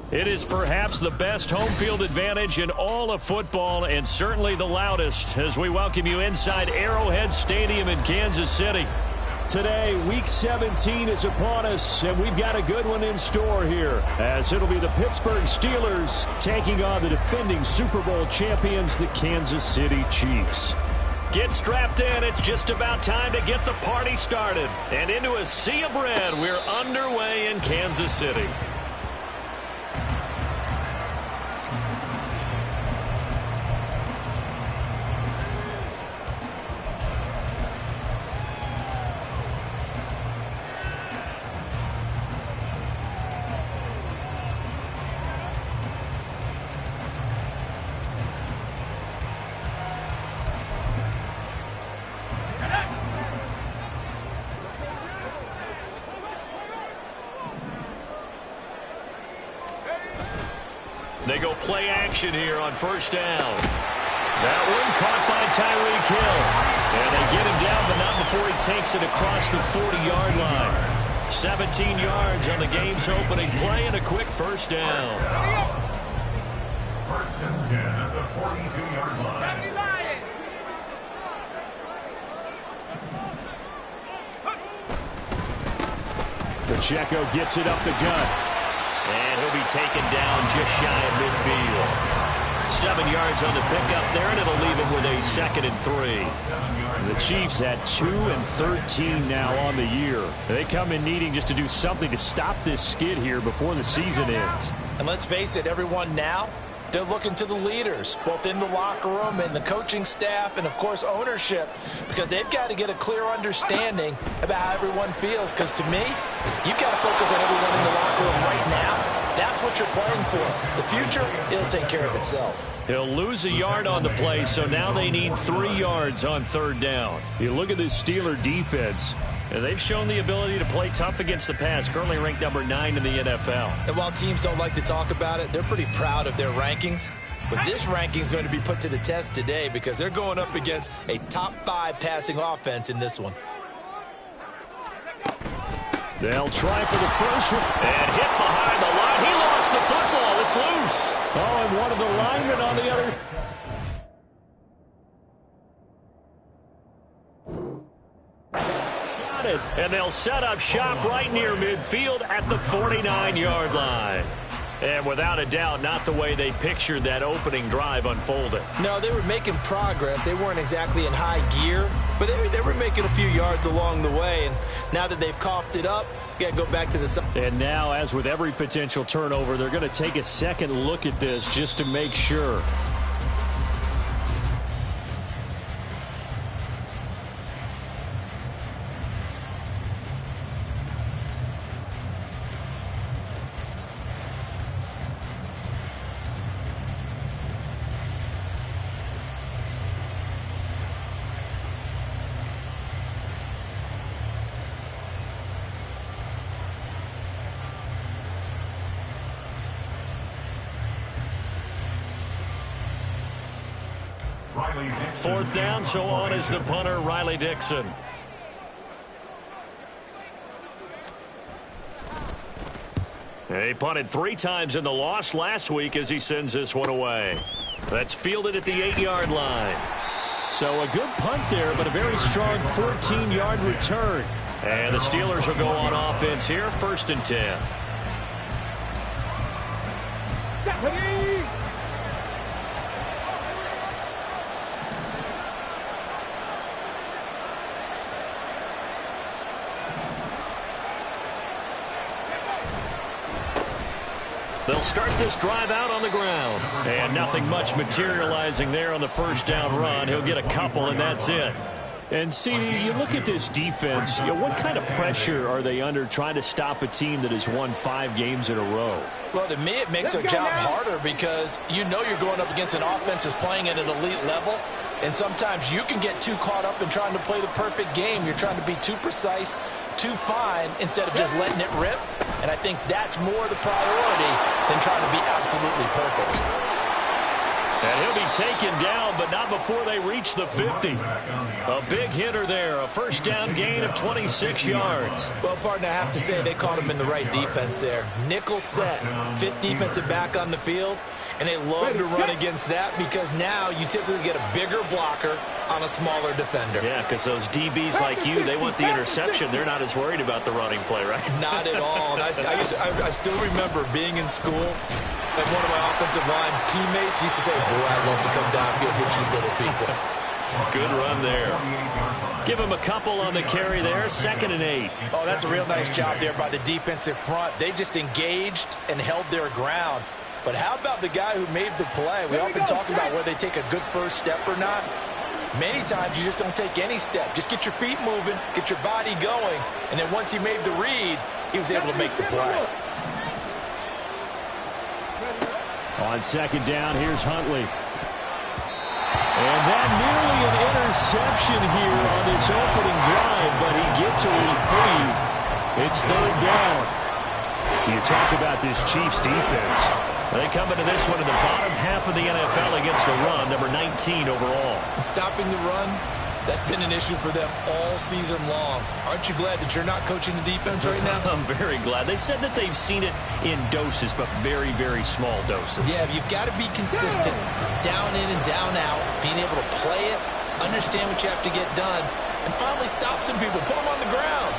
It is perhaps the best home field advantage in all of football, and certainly the loudest, as we welcome you inside Arrowhead Stadium in Kansas City. Today, Week 17 is upon us, and we've got a good one in store here, as it'll be the Pittsburgh Steelers taking on the defending Super Bowl champions, the Kansas City Chiefs. Get strapped in. It's just about time to get the party started. And into a sea of red, we're underway in Kansas City. They go play action here on first down. That one caught by Tyreek Hill. And they get him down, but not before he takes it across the 40-yard line. 17 yards on the game's opening play and a quick first down. First and 10 at the 42-yard line. Pacheco gets it up the gut. And he'll be taken down just shy of midfield. 7 yards on the pickup there, and it'll leave him with a 2nd and 3. The Chiefs at 2 and 13 now on the year. They come in needing just to do something to stop this skid here before the season ends. And let's face it, everyone now, they're looking to the leaders, both in the locker room and the coaching staff and, of course, ownership, because they've got to get a clear understanding about how everyone feels. Because to me, you've got to focus on everyone in the locker room right now. That's what you're playing for. The future, it'll take care of itself. He'll lose a yard on the play, so now they need 3 yards on third down. You look at this Steeler defense, and they've shown the ability to play tough against the pass, currently ranked number 9 in the NFL. And while teams don't like to talk about it, they're pretty proud of their rankings. But this ranking is going to be put to the test today because they're going up against a top 5 passing offense in this one. They'll try for the first one. And hit behind the line. He lost the football. It's loose. Oh, and one of the linemen on the other. Got it. And they'll set up shop right near midfield at the 49-yard line. And without a doubt, not the way they pictured that opening drive unfolded. No, they were making progress. They weren't exactly in high gear, but they were making a few yards along the way. And now that they've coughed it up, they've got to go back to the side. And now, as with every potential turnover, they're going to take a second look at this just to make sure. Fourth down, so on is the punter, Riley Dixon. He punted 3 times in the loss last week as he sends this one away. That's fielded at the 8-yard line. So a good punt there, but a very strong 14-yard return. And the Steelers will go on offense here, 1st and 10. They'll start this drive out on the ground. And nothing much materializing there on the first down run. He'll get a couple, and that's it. And, CD, you look at this defense, what kind of pressure are they under trying to stop a team that has won 5 games in a row? Well, to me, it makes their job harder because you know you're going up against an offense that's playing at an elite level, and sometimes you can get too caught up in trying to play the perfect game. You're trying to be too precise, too fine, instead of just letting it rip, and I think that's more the priority than trying to be absolutely perfect. And he'll be taken down, but not before they reach the 50. A big hitter there, a first down gain of 26 yards. Well, partner, I have to say they caught him in the right defense there. Nickel set, fifth defensive back on the field, and they love to run against that because now you typically get a bigger blocker on a smaller defender. Yeah, because those DBs like you, they want the interception. They're not as worried about the running play, right? Not at all. And I still remember being in school, and one of my offensive line teammates used to say, boy, I'd love to come downfield, hit you little people. Good run there. Give him a couple on the carry there, 2nd and 8. Oh, that's a real nice job there by the defensive front. They just engaged and held their ground. But how about the guy who made the play? We often talk about whether they take a good first step or not. Many times you just don't take any step. Just get your feet moving, get your body going, and then once he made the read, he was able to make the play. On 2nd down, here's Huntley. And that nearly an interception here on this opening drive, but he gets a reprieve. It's 3rd down. You talk about this Chiefs defense. They come into this one in the bottom half of the NFL against the run, number 19 overall. Stopping the run, that's been an issue for them all season long. Aren't you glad that you're not coaching the defense right now? I'm very glad. They said that they've seen it in doses, but very, very small doses. Yeah, you've got to be consistent. It's down in and down out, being able to play it, understand what you have to get done, and finally stop some people, put them on the ground.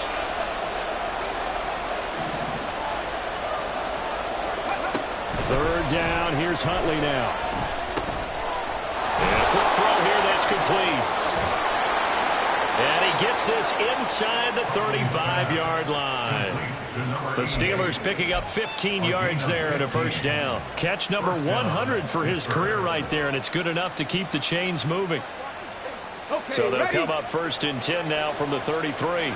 Third down, here's Huntley now. And a quick throw here, that's complete. And he gets this inside the 35-yard line. The Steelers picking up 15 yards there and a first down. Catch number 100 for his career right there, and it's good enough to keep the chains moving. So they'll come up 1st and 10 now from the 33.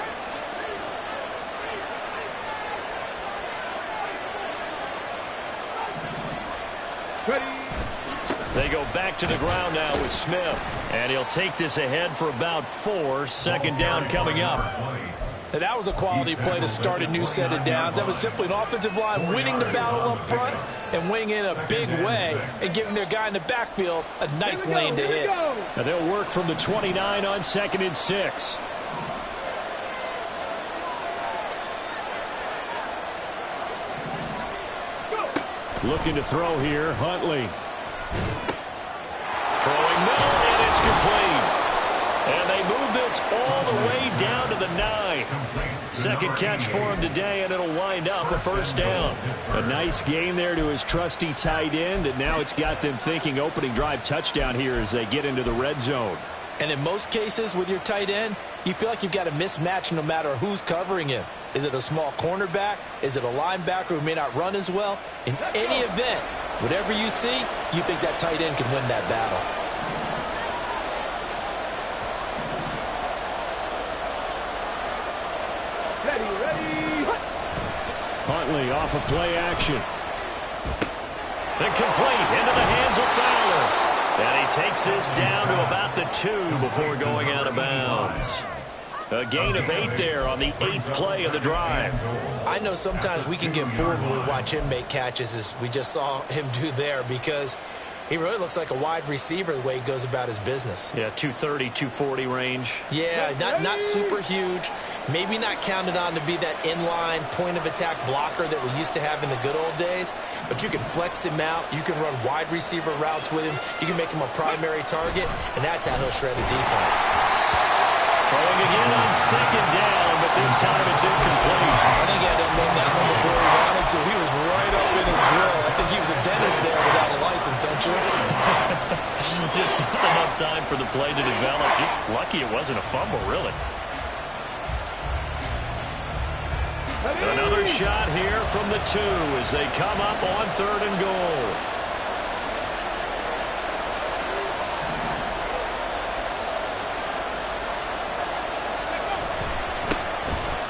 They go back to the ground now with Smith. And he'll take this ahead for about 4. 2nd down coming up. Now, that was a quality play to start a new set of downs. That was simply an offensive line winning the battle up front and winning in a big way and giving their guy in the backfield a nice lane to hit. Now they'll work from the 29 on 2nd and 6. Looking to throw here, Huntley. Throwing middle, and it's complete. And they move this all the way down to the 9. 2nd catch for him today, and it'll wind up a first down. A nice game there to his trusty tight end, and now it's got them thinking opening drive touchdown here as they get into the red zone. And in most cases with your tight end, you feel like you've got a mismatch no matter who's covering him. Is it a small cornerback? Is it a linebacker who may not run as well? In any event, whatever you see, you think that tight end can win that battle. Ready. Huntley off of play action. Incomplete into the hands of Fowler. And he takes this down to about the 2 before going out of bounds. A gain of 8 there on the 8th play of the drive. I know sometimes we can get fooled when we watch him make catches, as we just saw him do there, because he really looks like a wide receiver the way he goes about his business. Yeah, 230, 240 range. Yeah, not super huge. Maybe not counted on to be that inline point-of-attack blocker that we used to have in the good old days, but you can flex him out. You can run wide receiver routes with him. You can make him a primary target, and that's how he'll shred a defense. Throwing again on 2nd down, but this time it's incomplete. I think he had to unload that one before he wanted to. He was right up in his grill. I think he was a dentist there without a license, don't you? Just not enough time for the play to develop. Just lucky it wasn't a fumble, really. Another shot here from the 2 as they come up on 3rd and goal.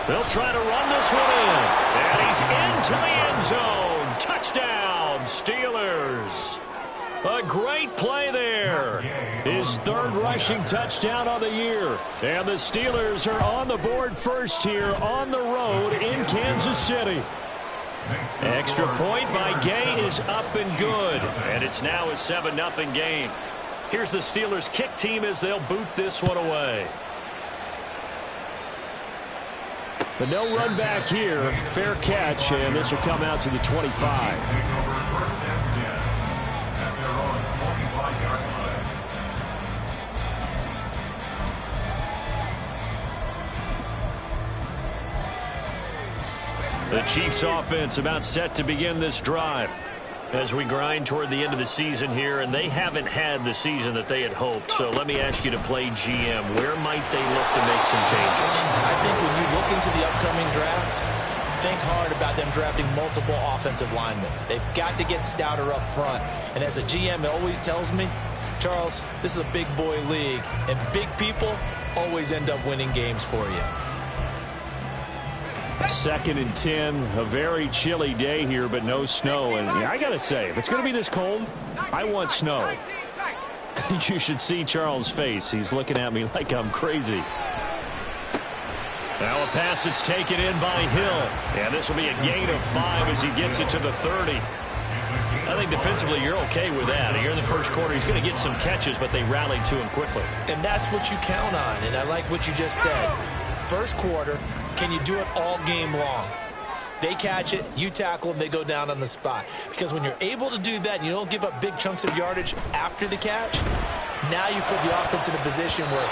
They'll try to run this one in. And he's into the end zone. Touchdown, Steelers. A great play there. His third rushing touchdown on the year. And the Steelers are on the board first here on the road in Kansas City. Extra point by Gay is up and good. And it's now a 7-0 game. Here's the Steelers kick team as they'll boot this one away. But no run back here. Fair catch, and this will come out to the 25. The Chiefs offense about set to begin this drive as we grind toward the end of the season here, and they haven't had the season that they had hoped. So let me ask you to play GM. Where might they look to make some changes? I think when you look into the upcoming draft, think hard about them drafting multiple offensive linemen. They've got to get stouter up front. And as a GM, it always tells me, Charles, this is a big boy league, and big people always end up winning games for you. 2nd and 10, a very chilly day here, but no snow. And I got to say, if it's going to be this cold, I want snow. You should see Charles' face. He's looking at me like I'm crazy. Now a pass that's taken in by Hill. And this will be a gain of 5 as he gets it to the 30. I think defensively you're okay with that. Here in the first quarter, he's going to get some catches, but they rallied to him quickly. And that's what you count on. And I like what you just said. First quarter, can you do it all game long? They catch it, you tackle them, they go down on the spot. Because when you're able to do that and you don't give up big chunks of yardage after the catch, now you put the offense in a position where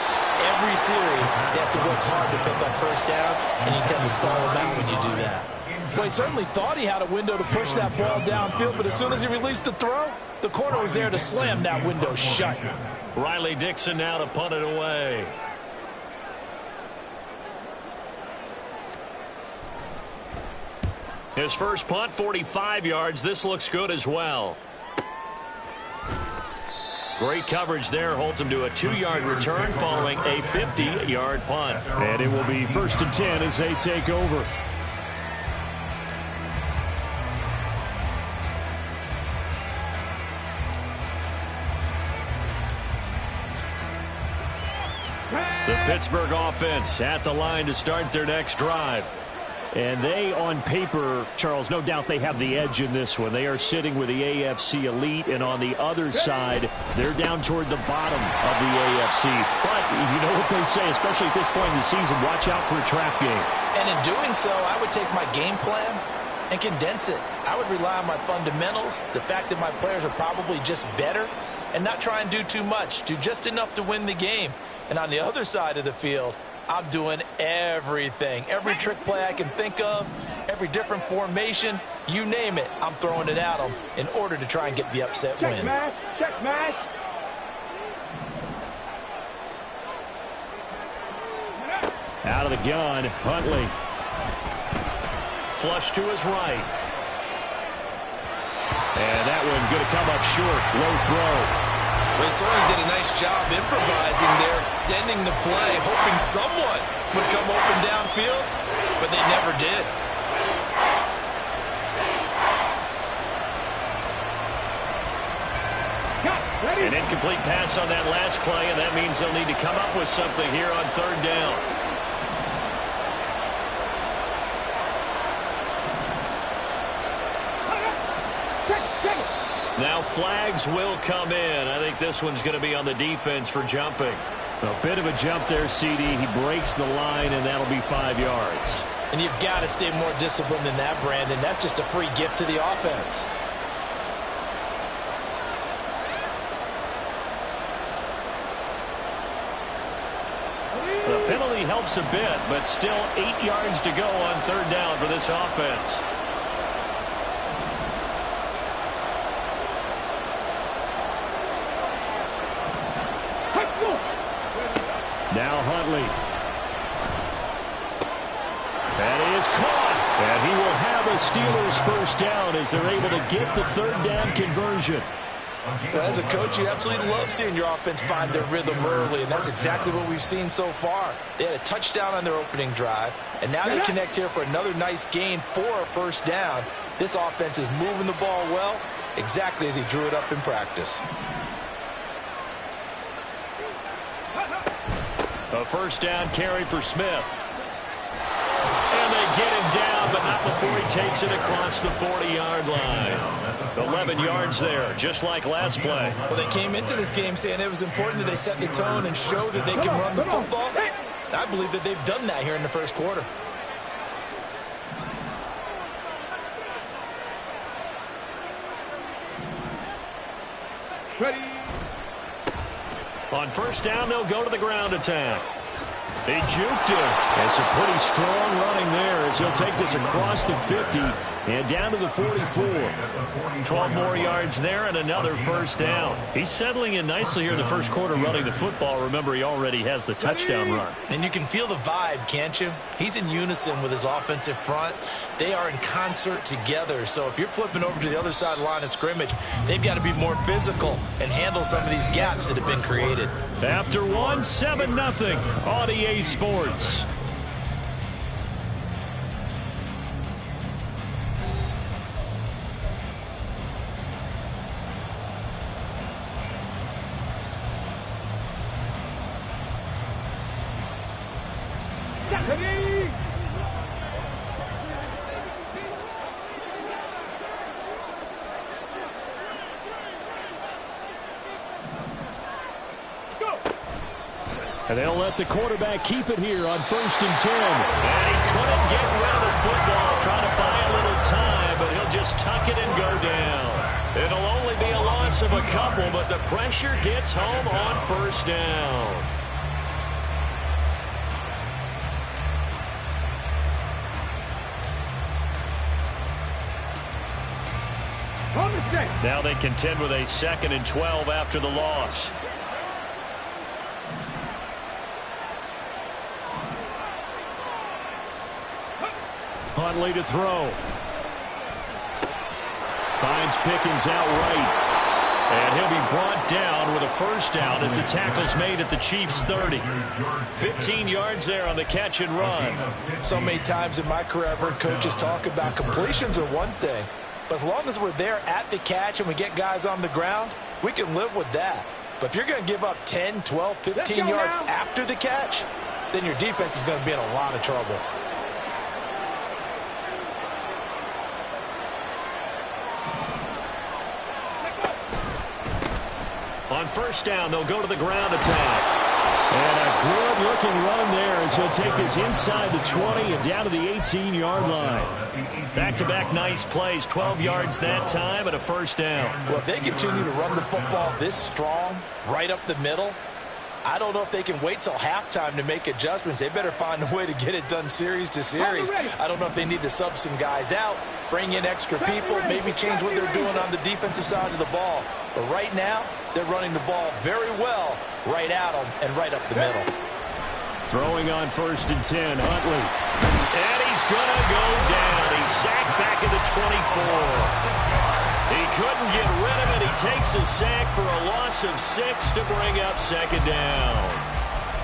every series they have to work hard to pick up first downs, and you tend to stall them out when you do that. Well, he certainly thought he had a window to push that ball downfield, but as soon as he released the throw, the corner was there to slam that window shut. Riley Dixon now to punt it away. His first punt, 45 yards. This looks good as well. Great coverage there. Holds him to a 2-yard return following a 50-yard punt. And it will be 1st and 10 as they take over. The Pittsburgh offense at the line to start their next drive. And they, on paper, Charles, no doubt they have the edge in this one. They are sitting with the AFC elite, and on the other side, they're down toward the bottom of the AFC. But you know what they say, especially at this point in the season, watch out for a trap game. And in doing so, I would take my game plan and condense it. I would rely on my fundamentals, the fact that my players are probably just better, and not try and do too much. Do just enough to win the game. And on the other side of the field, I'm doing everything. Every trick play I can think of, every different formation, you name it, I'm throwing it at them in order to try and get the upset win. Checkmate. Out of the gun, Huntley. Flush to his right. And that one going to come up short. Low throw. They certainly did a nice job improvising there, extending the play, hoping someone would come open downfield, but they never did. An incomplete pass on that last play, and that means they'll need to come up with something here on 3rd down. Now flags will come in. I think this one's going to be on the defense for jumping. A bit of a jump there, CD. He breaks the line, and that'll be 5 yards. And you've got to stay more disciplined than that, Brandon. That's just a free gift to the offense. The penalty helps a bit, but still 8 yards to go on 3rd down for this offense. Now Huntley. And he is caught. And he will have a Steelers first down as they're able to get the 3rd down conversion. Well, as a coach, you absolutely love seeing your offense find their rhythm early, and that's exactly what we've seen so far. They had a touchdown on their opening drive, and now they connect here for another nice gain for a first down. This offense is moving the ball well, exactly as he drew it up in practice. A first down carry for Smith. And they get him down, but not before he takes it across the 40-yard line. 11 yards there, just like last play. Well, they came into this game saying it was important that they set the tone and show that they can run the football. And I believe that they've done that here in the first quarter. Ready. On first down, they'll go to the ground attack. They juked it. It's a pretty strong running there as he'll take this across the 50 and down to the 44. 12 more yards there and another first down. He's settling in nicely here in the first quarter running the football. Remember, he already has the touchdown run. And you can feel the vibe, can't you? He's in unison with his offensive front. They are in concert together. So if you're flipping over to the other side of the line of scrimmage, they've got to be more physical and handle some of these gaps that have been created. After one, 7-0 on EA Sports. And they'll let the quarterback keep it here on 1st and 10. And he couldn't get rid of the football, trying to buy a little time, but he'll just tuck it and go down. It'll only be a loss of a couple, but the pressure gets home on 1st down. Now they contend with a 2nd and 12 after the loss. Huntley to throw. Finds Pickens out right. And he'll be brought down with a first down as the tackle's made at the Chiefs' 30. 15 yards there on the catch and run. So many times in my career I've heard coaches talk about completions are one thing. But as long as we're there at the catch and we get guys on the ground, we can live with that. But if you're going to give up 10, 12, 15 yards after the catch, then your defense is going to be in a lot of trouble. On first down, they'll go to the ground attack. And a good-looking run there as he'll take this inside the 20 and down to the 18-yard line. Back-to-back nice plays, 12 yards that time and a first down. Well, if they continue to run the football this strong, right up the middle, I don't know if they can wait till halftime to make adjustments. They better find a way to get it done series to series. I don't know if they need to sub some guys out, bring in extra people, maybe change what they're doing on the defensive side of the ball. But right now, they're running the ball very well right at them and right up the middle. Throwing on 1st and 10, Huntley. And he's going to go down. He's sacked back at the 24. He couldn't get rid of it. He takes a sack for a loss of 6 to bring up 2nd down.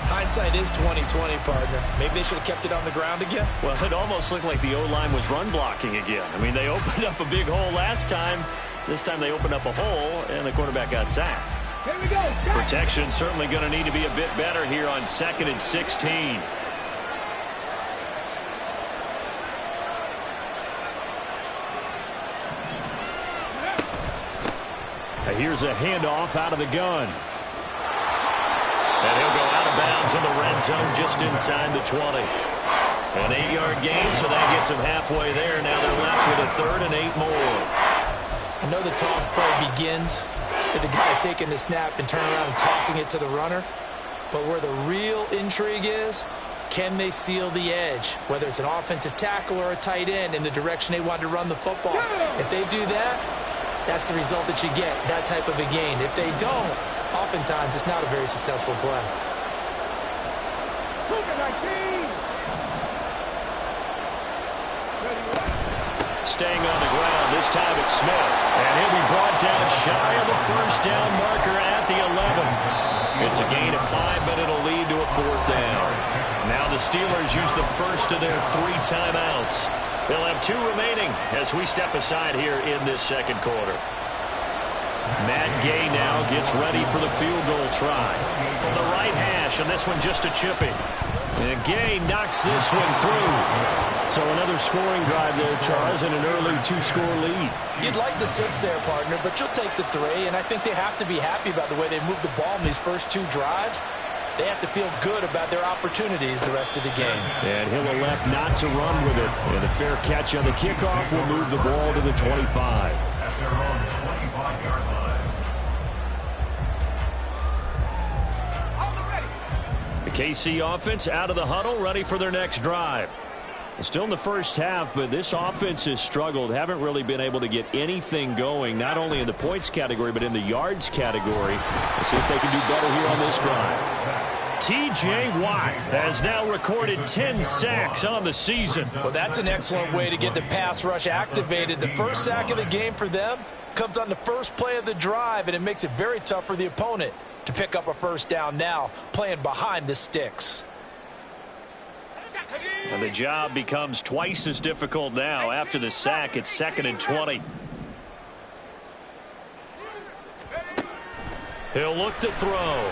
Hindsight is 20/20, partner. Maybe they should have kept it on the ground again. Well, it almost looked like the O-line was run blocking again. I mean, they opened up a big hole last time. This time they opened up a hole, and the quarterback got sacked. Here we go. Protection certainly going to need to be a bit better here on 2nd and 16. Here's a handoff out of the gun. And he'll go out of bounds in the red zone just inside the 20. An 8-yard gain, so that gets him halfway there. Now they're left with a 3rd and 8 more. I know the toss play begins with the guy taking the snap and turning around and tossing it to the runner. But where the real intrigue is, can they seal the edge, whether it's an offensive tackle or a tight end, in the direction they want to run the football? If they do that, that's the result that you get, that type of a gain. If they don't, oftentimes it's not a very successful play. Staying on the ground, this time it's Smith. And he'll be brought down shy of the first down marker at the 11. It's a gain of 5, but it'll lead to a 4th down. Now the Steelers use the first of their 3 timeouts. They'll have 2 remaining as we step aside here in this second quarter. Matt Gay now gets ready for the field goal try. From the right hash, and this one just a chipping. And Gay knocks this one through. So another scoring drive there, Charles, and an early 2-score lead. You'd like the 6 there, partner, but you'll take the 3, and I think they have to be happy about the way they moved the ball in these first 2 drives. They have to feel good about their opportunities the rest of the game. And he'll elect not to run with it. And a fair catch on the kickoff will move the ball to the 25. The KC offense out of the huddle, ready for their next drive. Still in the first half, but this offense has struggled. Haven't really been able to get anything going, not only in the points category, but in the yards category. Let's see if they can do better here on this drive. T.J. Watt has now recorded 10 sacks on the season. Well, that's an excellent way to get the pass rush activated. The first sack of the game for them comes on the first play of the drive, and it makes it very tough for the opponent to pick up a first down now, playing behind the sticks. And the job becomes twice as difficult now. After the sack, it's 2nd and 20. He'll look to throw.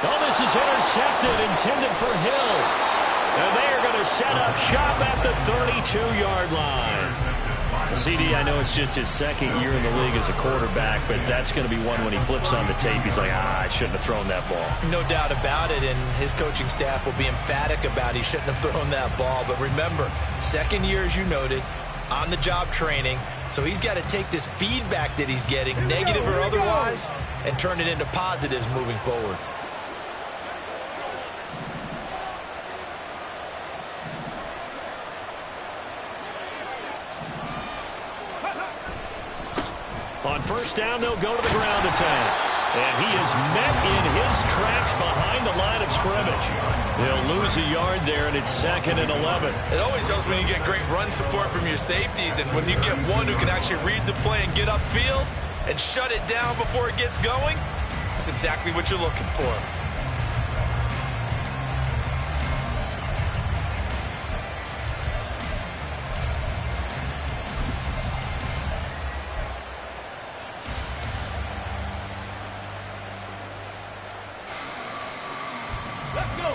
Oh, this is intercepted, intended for Hill. And they are going to set up shop at the 32-yard line. CD, I know it's just his 2nd year in the league as a quarterback, but that's going to be one when he flips on the tape. He's like, I shouldn't have thrown that ball. No doubt about it, and his coaching staff will be emphatic about he shouldn't have thrown that ball. But remember, 2nd year, as you noted, on-the-job training, so he's got to take this feedback that he's getting, negative or otherwise, and turn it into positives moving forward. On first down, they'll go to the ground attack. And he is met in his tracks behind the line of scrimmage. They'll lose a yard there, and it's 2nd and 11. It always helps when you get great run support from your safeties, and when you get one who can actually read the play and get upfield and shut it down before it gets going, that's exactly what you're looking for.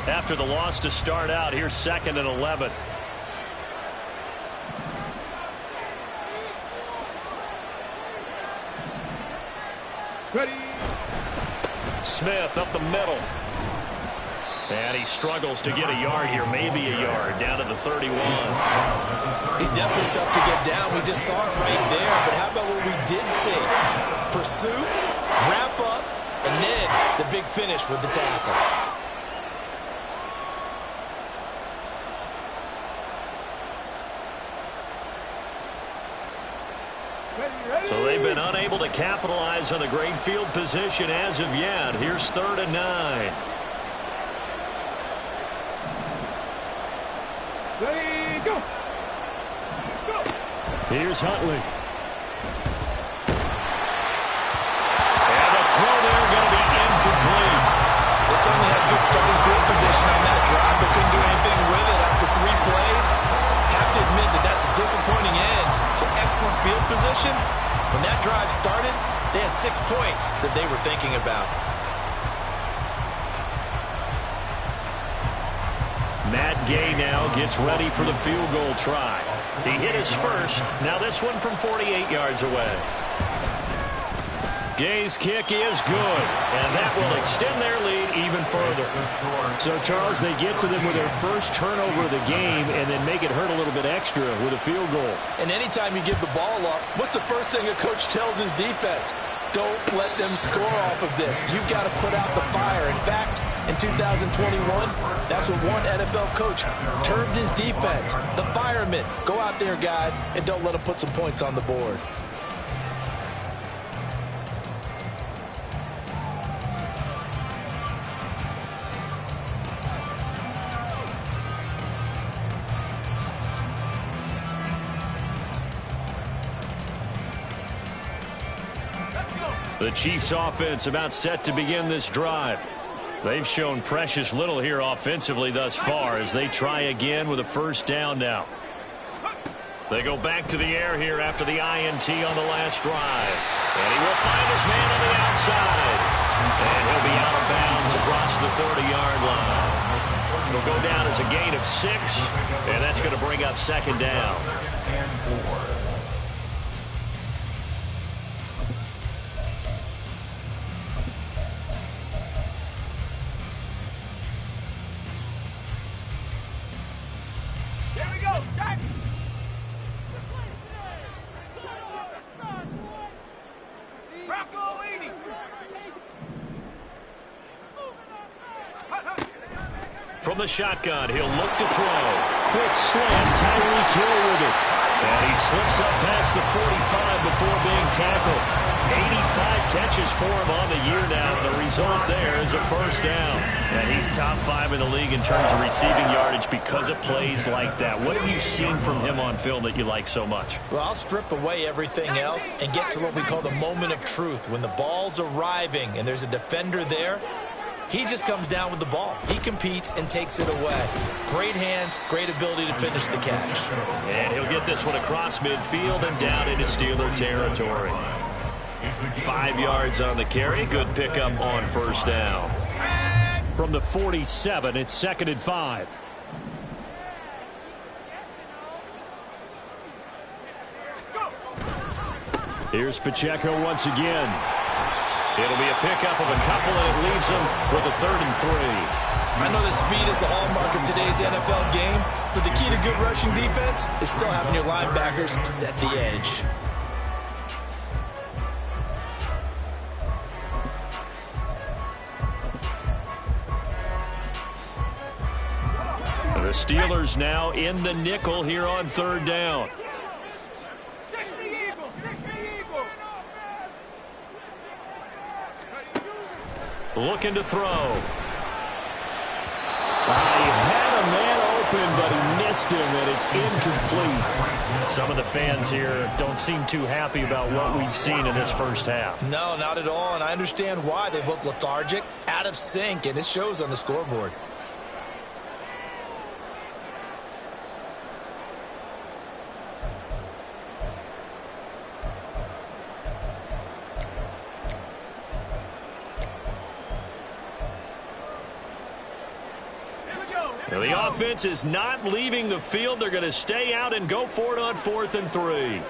After the loss to start out, here's 2nd and 11. Ready. Smith up the middle. And he struggles to get a yard here, maybe a yard, down to the 31. He's definitely tough to get down. We just saw it right there. But how about what we did see? Pursuit, wrap up, and then the big finish with the tackle. So they've been unable to capitalize on the great field position as of yet. Here's 3rd and 9. Ready, go. Let's go. Here's Huntley. And the throw there going to be incomplete. They certainly had good starting field position on that drive, but couldn't do anything with it after 3 plays. Have to admit that that's a disappointing end to excellent field position. When that drive started, they had 6 points that they were thinking about. Matt Gay now gets ready for the field goal try. He hit his first. Now this one from 48 yards away. Gay's kick is good, and that will extend their lead even further. So, Charles, they get to them with their first turnover of the game and then make it hurt a little bit extra with a field goal. And anytime you give the ball up, what's the first thing a coach tells his defense? Don't let them score off of this. You've got to put out the fire. In fact, in 2021, that's what one NFL coach termed his defense. The firemen. Go out there, guys, and don't let them put some points on the board. Let's go. The Chiefs offense about set to begin this drive. They've shown precious little here offensively thus far as they try again with a first down now. They go back to the air here after the INT on the last drive. And he will find his man on the outside. And he'll be out of bounds across the 30-yard line. It'll go down as a gain of 6, and that's going to bring up second down. From the shotgun, he'll look to throw. Quick slant, Tyreek Hill with it. And he slips up past the 45 before being tackled. 85 catches for him on the year now. The result there is a first down. And he's top 5 in the league in terms of receiving yardage because of plays like that. What have you seen from him on film that you like so much? Well, I'll strip away everything else and get to what we call the moment of truth. When the ball's arriving and there's a defender there, he just comes down with the ball. He competes and takes it away. Great hands, great ability to finish the catch. And he'll get this one across midfield and down into Steeler territory. 5 yards on the carry. Good pickup on first down. From the 47, it's 2nd and 5. Here's Pacheco once again. It'll be a pickup of a couple, and it leaves them with a 3rd and 3. I know that speed is the hallmark of today's NFL game, but the key to good rushing defense is still having your linebackers set the edge. The Steelers now in the nickel here on 3rd down. Looking to throw. He had a man open, but he missed him, and it's incomplete. Some of the fans here don't seem too happy about what we've seen in this first half. No, not at all, and I understand why. They've looked lethargic, out of sync, and it shows on the scoreboard. The offense is not leaving the field. They're going to stay out and go for it on 4th and 3.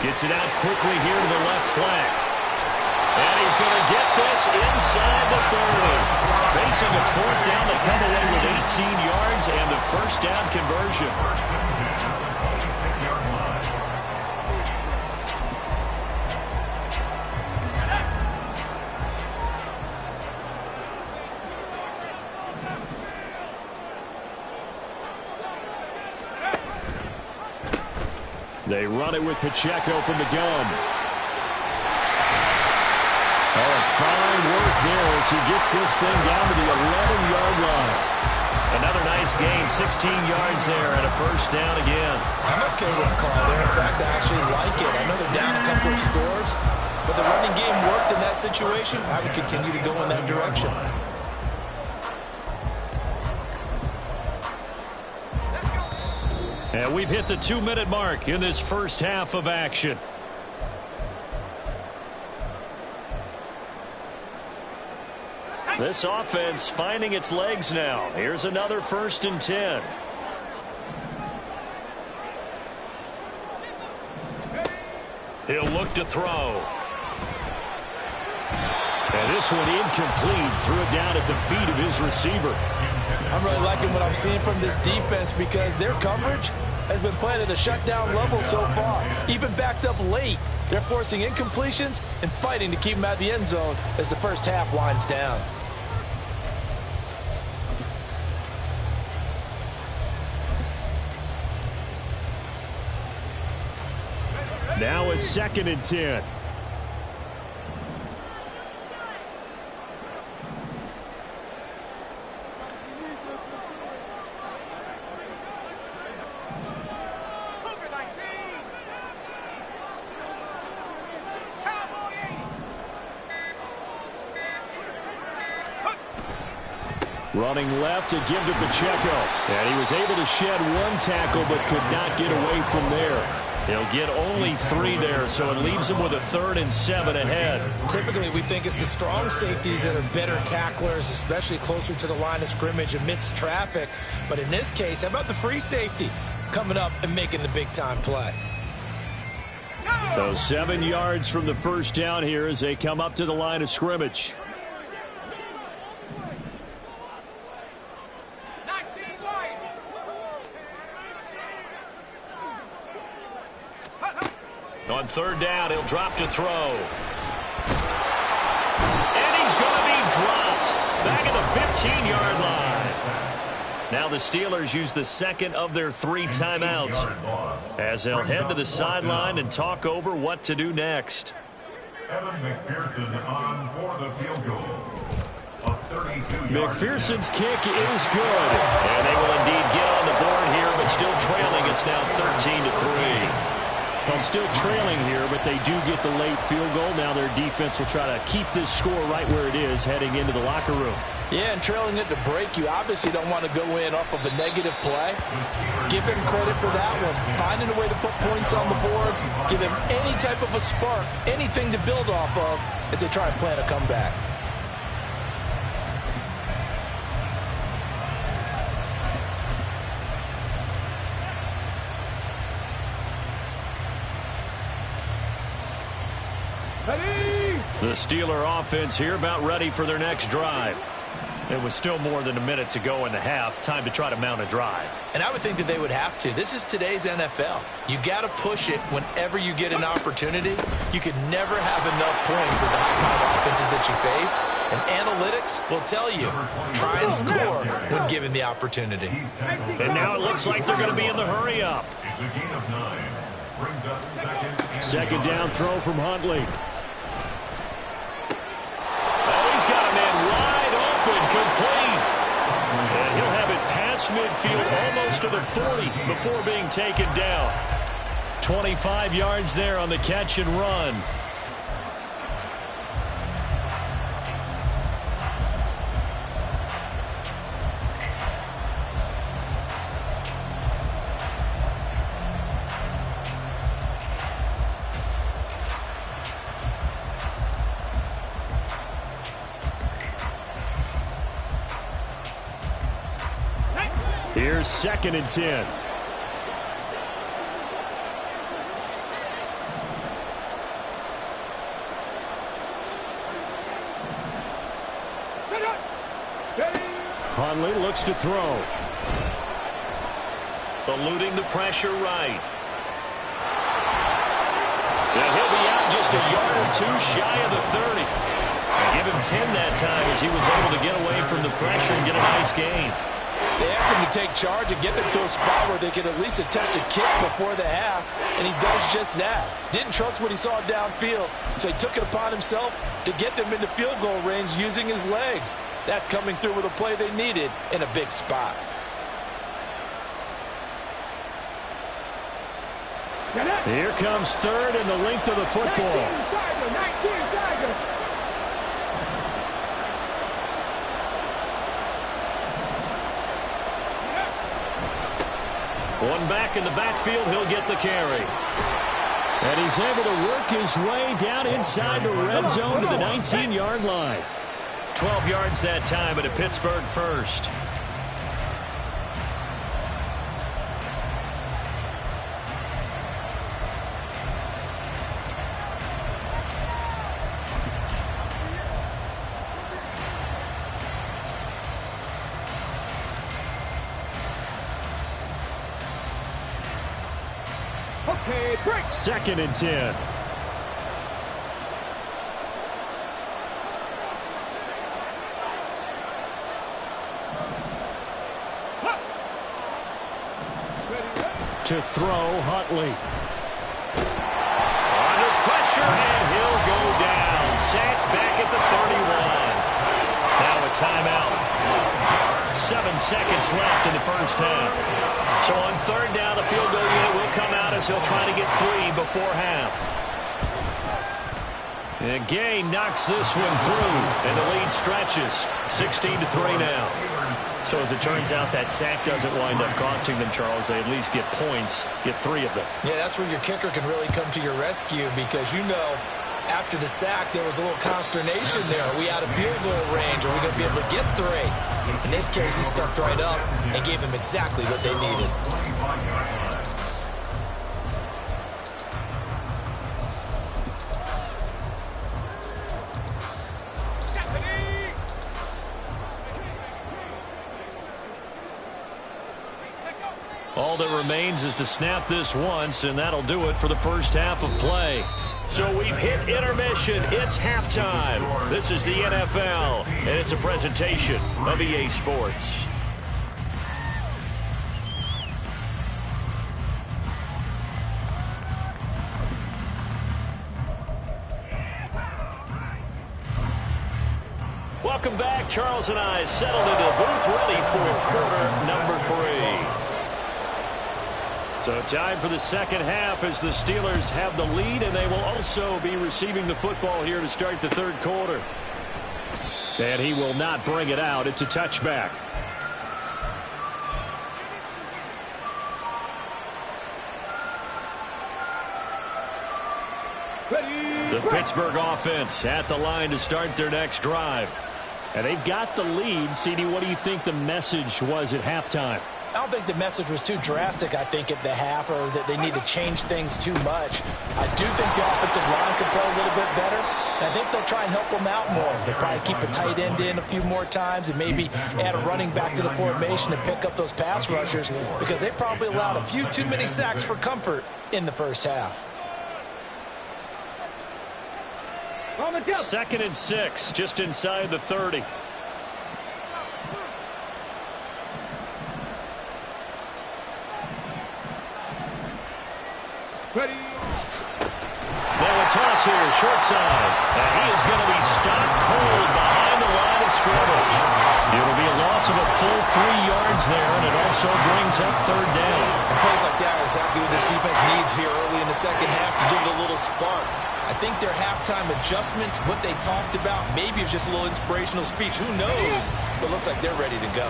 Gets it out quickly here to the left flank. And he's going to get this inside the 30. Facing a 4th down, they come away with 18 yards and the first down conversion. They run it with Pacheco from the gun. Oh, fine work there as he gets this thing down to the 11-yard line. Another nice gain, 16 yards there, and a first down again. I'm okay with the call there. In fact, I actually like it. I know they're down a couple of scores, but the running game worked in that situation. I would continue to go in that direction. And we've hit the 2-minute mark in this first half of action. This offense finding its legs now. Here's another 1st and 10. He'll look to throw. And this one incomplete. Threw it down at the feet of his receiver. I'm really liking what I'm seeing from this defense because their coverage has been playing at a shutdown level so far. Even backed up late, they're forcing incompletions and fighting to keep them out of the end zone as the first half winds down. Now a 2nd and 10. Running left to give to Pacheco. And he was able to shed one tackle but could not get away from there. He'll get only 3 there, so it leaves him with a 3rd and 7 ahead. Typically, we think it's the strong safeties that are better tacklers, especially closer to the line of scrimmage amidst traffic. But in this case, how about the free safety coming up and making the big-time play? So 7 yards from the first down here as they come up to the line of scrimmage. On 3rd down, he'll drop to throw. And he's going to be dropped. Back at the 15-yard line. Now the Steelers use the second of their 3 timeouts as they'll head to the sideline and talk over what to do next. Evan McPherson on for the field goal. McPherson's kick is good. And they will indeed get on the board here, but still trailing. It's now 13-3. Well, still trailing here, but they do get the late field goal. Now their defense will try to keep this score right where it is heading into the locker room. Yeah, and trailing at the break, you obviously don't want to go in off of a negative play. Give them credit for that one. Finding a way to put points on the board, give them any type of a spark, anything to build off of as they try and plan a comeback. The Steeler offense here about ready for their next drive. It was still more than a minute to go in the half. Time to try to mount a drive. And I would think that they would have to. This is today's NFL. You got to push it whenever you get an opportunity. You could never have enough points with the high-powered offenses that you face. And analytics will tell you, try and score when given the opportunity. And now it looks like they're going to be in the hurry-up. It's a gain of 9. Brings up second down throw from Huntley. He's got a man wide open, complete. And he'll have it past midfield, almost to the 40 before being taken down. 25 yards there on the catch and run. Here's 2nd and 10. Huntley looks to throw. Eluding the pressure right. And he'll be out just a yard or 2 shy of the 30. Give him 10 that time as he was able to get away from the pressure and get a nice gain. They asked him to take charge and get them to a spot where they could at least attempt a kick before the half, and he does just that. Didn't trust what he saw downfield, so he took it upon himself to get them into field goal range using his legs. That's coming through with a play they needed in a big spot. Here comes 3rd and the length of the football. One back in the backfield, he'll get the carry. And he's able to work his way down inside the red zone to the 19-yard line. 12 yards that time at a Pittsburgh first. Okay, break. 2nd and 10. To throw, Huntley. Under pressure, and he'll go down. Sacked back at the 31. Now a timeout. 7 seconds left in the first half. So on 3rd down, the field goal unit will come out as he'll try to get 3 before half. And Gay knocks this one through, and the lead stretches 16-3 now. So as it turns out, that sack doesn't wind up costing them, Charles. They at least get points, get 3 of them. Yeah, that's where your kicker can really come to your rescue because, you know, after the sack, there was a little consternation there. Are we out of field goal range? Are we going to be able to get 3? In this case, he stepped right up and gave them exactly what they needed. All that remains is to snap this once, and that'll do it for the first half of play. So we've hit intermission. It's halftime. This is the NFL, and it's a presentation of EA Sports. Welcome back. Charles and I settled into the booth ready for quarter number 3. So time for the second half as the Steelers have the lead, and they will also be receiving the football here to start the third quarter. And he will not bring it out. It's a touchback. The Pittsburgh offense at the line to start their next drive. And they've got the lead. CD, what do you think the message was at halftime? I don't think the message was too drastic, I think, at the half, or that they need to change things too much. I do think the offensive line can play a little bit better, and I think they'll try and help them out more. They'll probably keep a tight end in a few more times and maybe add a running back to the formation and pick up those pass rushers because they probably allowed a few too many sacks for comfort in the first half. 2nd and 6, just inside the 30. Ready. Now a toss here, short side. And he is going to be stopped cold behind the line of scrimmage. It'll be a loss of a full 3 yards there, and it also brings up 3rd down. And plays like that are exactly what this defense needs here early in the second half to give it a little spark. I think their halftime adjustment, what they talked about, maybe it was just a little inspirational speech. Who knows? But it looks like they're ready to go.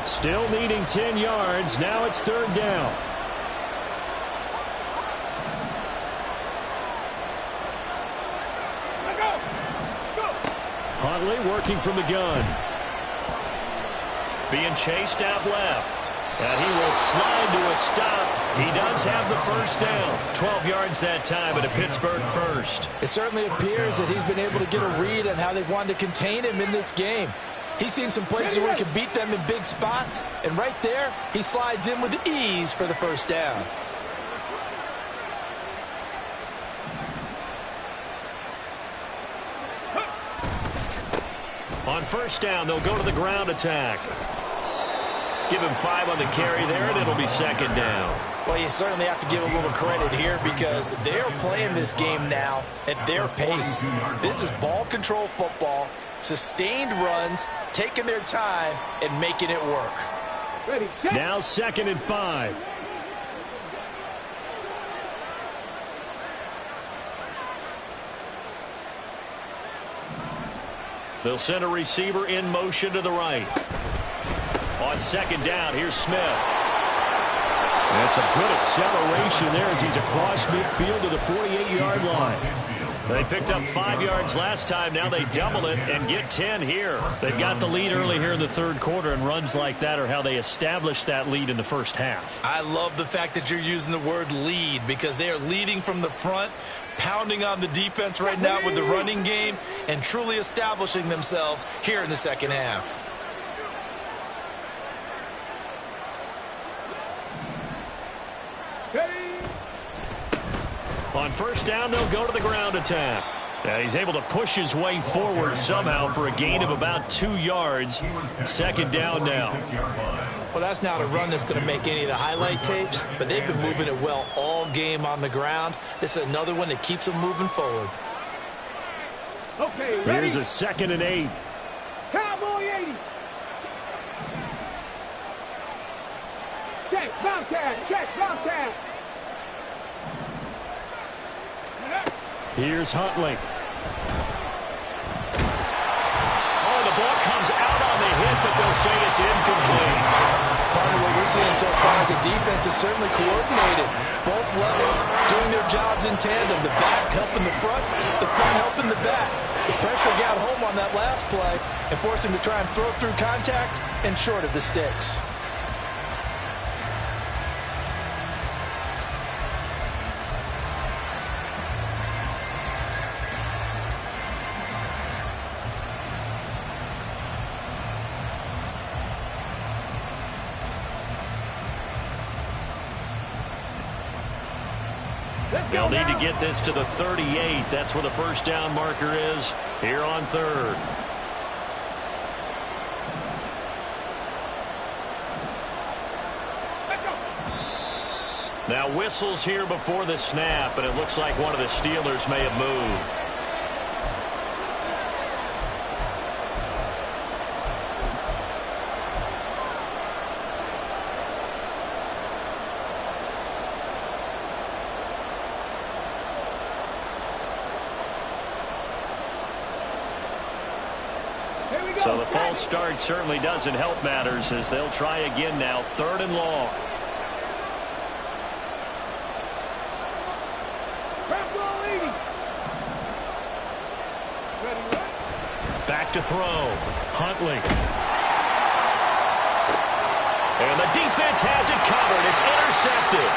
Still needing 10 yards. Now it's 3rd down. Huntley working from the gun. Being chased out left. And he will slide to a stop. He does have the first down. 12 yards that time at a Pittsburgh first. It certainly appears that he's been able to get a read on how they've wanted to contain him in this game. He's seen some places where he can beat them in big spots. And right there, he slides in with ease for the first down. On first down, they'll go to the ground attack. Give him 5 on the carry there, and it'll be 2nd down. Well, you certainly have to give a little credit here because they're playing this game now at their pace. This is ball control football, sustained runs, taking their time, and making it work. Ready. Now 2nd and 5. They'll send a receiver in motion to the right. On 2nd down, here's Smith. That's a good acceleration there as he's across midfield to the 48-yard line. They picked up 5 yards last time. Now they double it and get 10 here. They've got the lead early here in the third quarter, and runs like that are how they establish that lead in the first half. I love the fact that you're using the word lead because they are leading from the front, pounding on the defense right now with the running game, and truly establishing themselves here in the second half. On first down, they'll go to the ground attack. And he's able to push his way forward somehow for a gain of about 2 yards. 2nd down now. Well, that's not a run that's going to make any of the highlight tapes, but they've been moving it well all game on the ground. This is another one that keeps them moving forward. Okay, ready. Here's a 2nd and 8. Cowboy 80. Check, Bobcat. Check, Bobcat. Here's Huntley. Oh, the ball comes out on the hit, but they'll say it's incomplete. Part of what we're seeing so far as a defense is certainly coordinated. Both levels doing their jobs in tandem. The back helping the front helping the back. The pressure got home on that last play and forced him to try and throw through contact and short of the sticks. They'll need to get this to the 38. That's where the first down marker is here on third. Now whistles here before the snap, and it looks like one of the Steelers may have moved. So the false start certainly doesn't help matters as they'll try again now, 3rd and long. Back to throw. Huntley. And the defense has it covered. It's intercepted.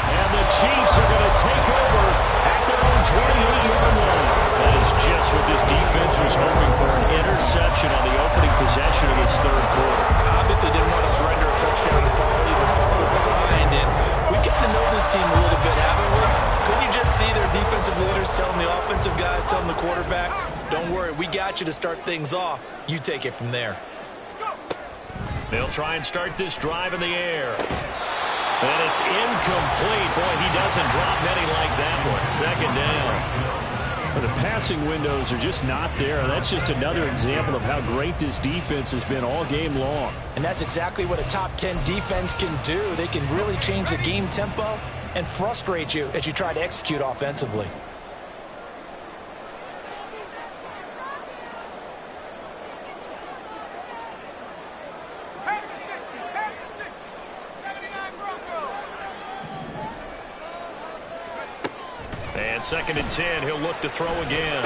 And the Chiefs are going to take over at their own 28-yard line. That is just what this defense was hoping for, an interception on the opening possession of this third quarter. Obviously didn't want to surrender a touchdown and fall even farther behind. And we've gotten to know this team a little bit, haven't we? Couldn't you just see their defensive leaders telling the offensive guys, telling the quarterback, don't worry, we got you to start things off. You take it from there. They'll try and start this drive in the air. And it's incomplete. Boy, he doesn't drop many like that one. 2nd down. But the passing windows are just not there. That's just another example of how great this defense has been all game long. And that's exactly what a top 10 defense can do. They can really change the game tempo and frustrate you as you try to execute offensively. And 2nd and 10, he'll look to throw again.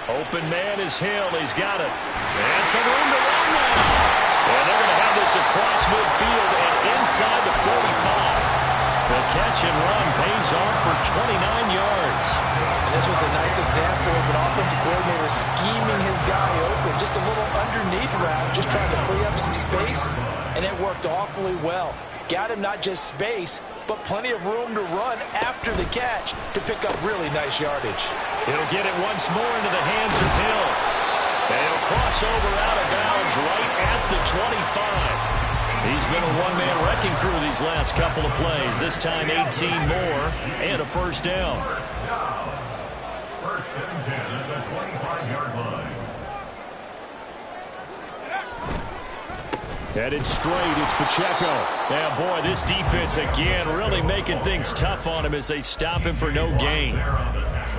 Open man is Hill. He's got it. And some room to run now. And they're going to have this across midfield and inside the 45. The catch and run pays off for 29 yards. And this was a nice example of an offensive coordinator scheming his guy open. Just a little underneath route, just trying to free up some space, and it worked awfully well. Got him not just space, but plenty of room to run after the catch to pick up really nice yardage. He'll get it once more into the hands of Hill. And he'll cross over out of bounds right at the 25. He's been a one-man wrecking crew these last couple of plays. This time 18 more and a first down. First and 10 at the 25-yard line. Headed straight, it's Pacheco. Yeah, boy, this defense again really making things tough on him as they stop him for no gain.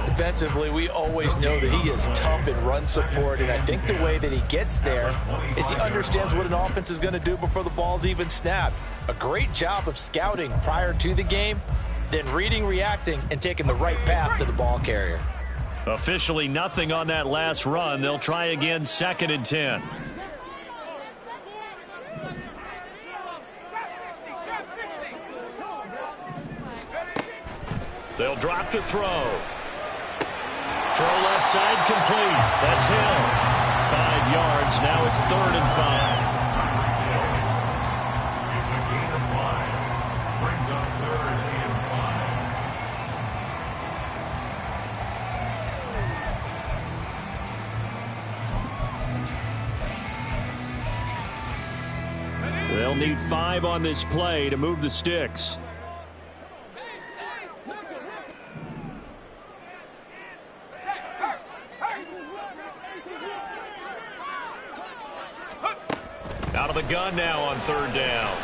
Defensively, we always know that he is tough in run support, and I think the way that he gets there is he understands what an offense is going to do before the ball's even snapped. A great job of scouting prior to the game, then reading, reacting, and taking the right path to the ball carrier. Officially nothing on that last run. They'll try again, 2nd and 10. They'll drop to throw. Throw left side complete. That's Hill. 5 yards. Now it's 3rd and 5. It's a gain of 5. Brings up 3rd and 5. They'll need 5 on this play to move the sticks. Out of the gun now on 3rd down.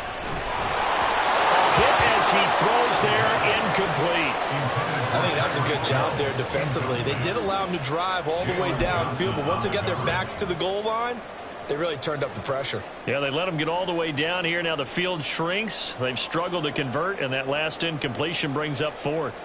Hit as he throws there, incomplete. I think that was a good job there defensively. They did allow them to drive all the way downfield, but once they got their backs to the goal line, they really turned up the pressure. Yeah, they let them get all the way down here. Now the field shrinks. They've struggled to convert, and that last incompletion brings up fourth.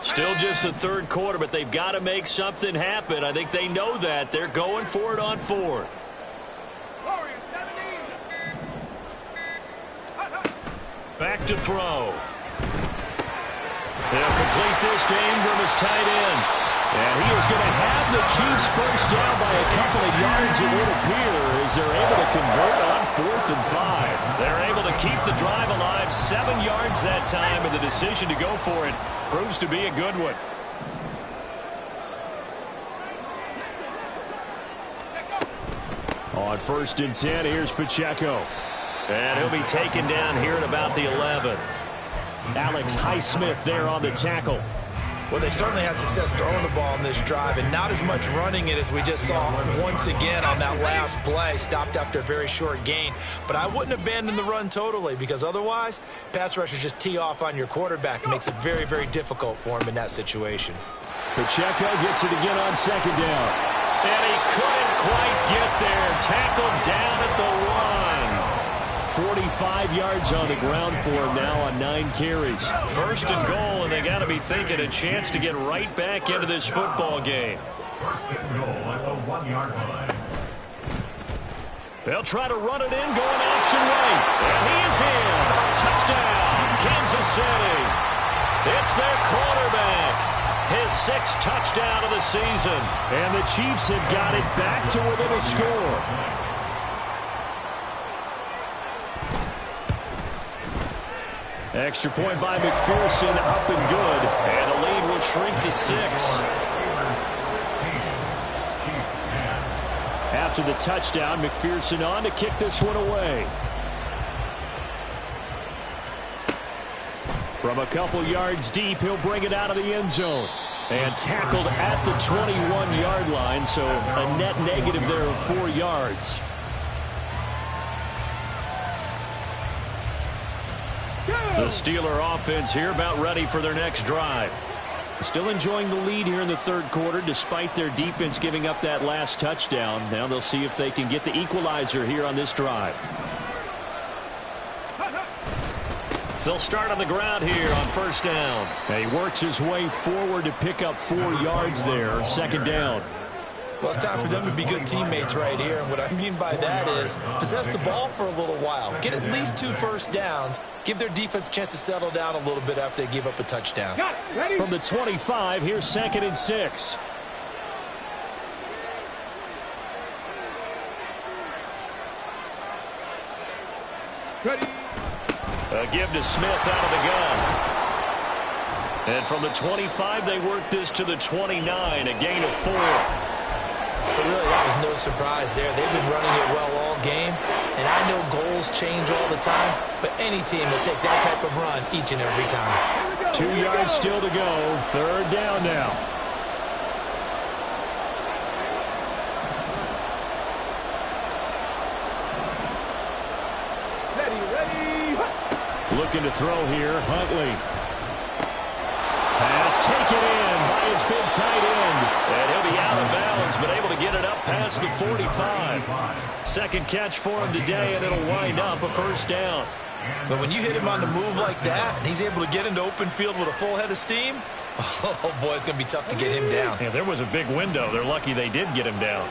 Still just the third quarter, but they've got to make something happen. I think they know that. They're going for it on fourth. Back to throw. They'll complete this to Ingram as tight end. And he is going to have the Chiefs first down by a couple of yards, it would appear, as they're able to convert on 4th and 5. They're able to keep the drive alive, 7 yards that time, and the decision to go for it proves to be a good one. On 1st and 10, here's Pacheco. And he'll be taken down here at about the 11. Alex Highsmith there on the tackle. Well, they certainly had success throwing the ball on this drive, and not as much running it as we just saw once again on that last play. Stopped after a very short gain. But I wouldn't abandon the run totally, because otherwise, pass rushers just tee off on your quarterback. It makes it very, very difficult for him in that situation. Pacheco gets it again on 2nd down. And he couldn't quite get there. Tackled down at the 45 yards on the ground for him now on 9 carries. 1st and goal, and they got to be thinking a chance to get right back into this football game. 1st and goal at the 1-yard line. They'll try to run it in, going option right. And he is in. Touchdown, Kansas City. It's their quarterback. His 6th touchdown of the season. And the Chiefs have got it back to within a score. Extra point by McPherson, up and good. And the lead will shrink to 6. After the touchdown, McPherson on to kick this one away. From a couple yards deep, he'll bring it out of the end zone. And tackled at the 21-yard line, so a net negative there of 4 yards. The Steeler offense here about ready for their next drive. Still enjoying the lead here in the 3rd quarter despite their defense giving up that last touchdown. Now they'll see if they can get the equalizer here on this drive. They'll start on the ground here on 1st down. And he works his way forward to pick up 4 yards there. 2nd down. Well, it's time for them to be good teammates right here. And what I mean by that is possess the ball for a little while. Get at least 2 first downs. Give their defense a chance to settle down a little bit after they give up a touchdown. From the 25, here's 2nd and 6. Ready. A give to Smith out of the gun. And from the 25, they work this to the 29, a gain of 4. But really, that was no surprise there. They've been running it well all game. And I know goals change all the time, but any team will take that type of run each and every time. 2 yards still to go. 3rd down now. Ready. Looking to throw here, Huntley. Pass taken in by his big tight end. And he'll be out of bounds, but able to get it up past the 45. 2nd catch for him today, and it'll wind up a 1st down. But when you hit him on the move like that, and he's able to get into open field with a full head of steam, oh boy, it's going to be tough to get him down. Yeah, there was a big window. They're lucky they did get him down.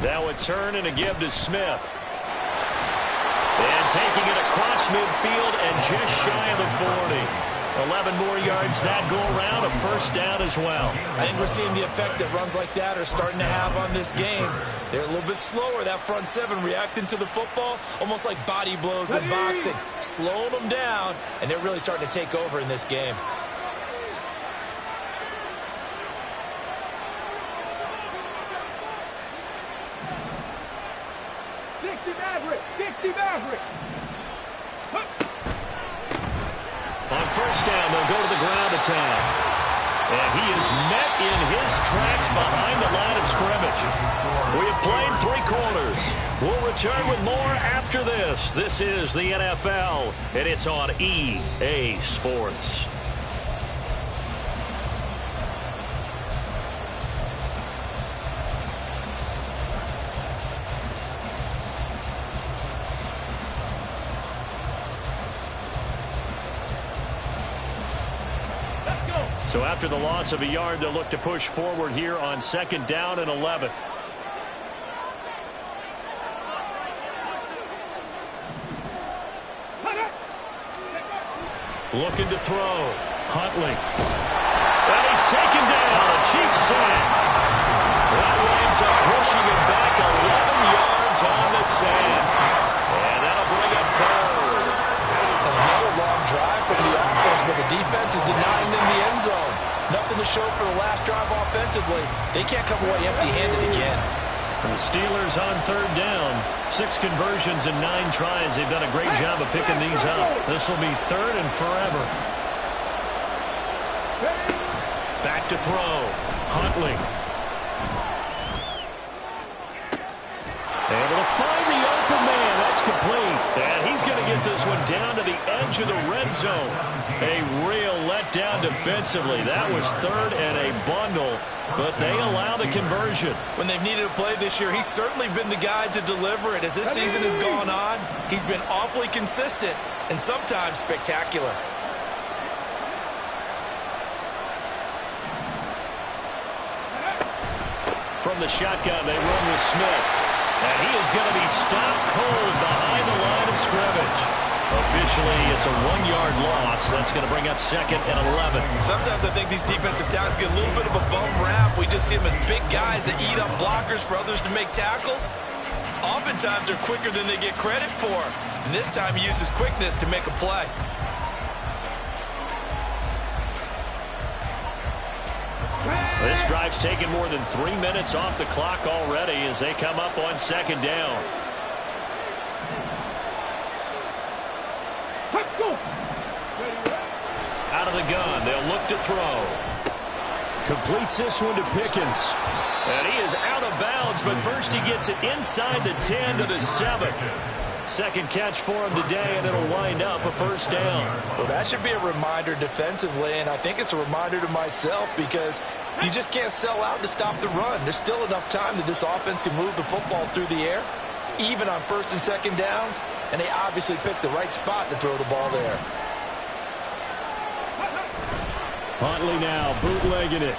Now a turn and a give to Smith. And taking it across midfield and just shy of the 40. 11 more yards that go around, a first down as well. I think we're seeing the effect that runs like that are starting to have on this game. They're a little bit slower, that front seven, reacting to the football, almost like body blows in boxing, slowing them down, and they're really starting to take over in this game. On first down, they'll go to the ground attack. And he is met in his tracks behind the line of scrimmage. We have played 3 quarters. We'll return with more after this. This is the NFL, and it's on EA Sports. So after the loss of a yard, they'll look to push forward here on second down and 11. Looking to throw. Huntley. And he's taken down. A cheap sack. That winds up pushing him back 11 yards on the sack. And that'll bring up third. Another long drive from the offense, but the defense is denying them the end zone. Nothing to show for the last drive offensively. They can't come away empty-handed again. And the Steelers on third down. 6 conversions and 9 tries. They've done a great job of picking these up. This will be third and forever. Back to throw. Huntley. Able to find the open man. That's complete. And he's going to get this one down to the edge of the red zone. A real letdown defensively. That was third and a bundle, but they allow the conversion. When they've needed a play this year, he's certainly been the guy to deliver it. As this season has gone on, he's been awfully consistent and sometimes spectacular. From the shotgun, they run with Smith. And he is going to be stopped cold behind the line of scrimmage. Officially, it's a 1-yard loss. That's going to bring up second and 11. Sometimes I think these defensive tackles get a little bit of a bum rap. We just see them as big guys that eat up blockers for others to make tackles. Oftentimes, they're quicker than they get credit for. And this time, he uses quickness to make a play. This drive's taken more than 3 minutes off the clock already as they come up on second down. Out of the gun, they'll look to throw. Completes this one to Pickens. And he is out of bounds, but first he gets it inside the 10 to the 7. Second catch for him today, and it'll wind up a first down. Well, that should be a reminder defensively, and I think it's a reminder to myself because you just can't sell out to stop the run. There's still enough time that this offense can move the football through the air, even on first and second downs, and they obviously picked the right spot to throw the ball there. Huntley now bootlegging it.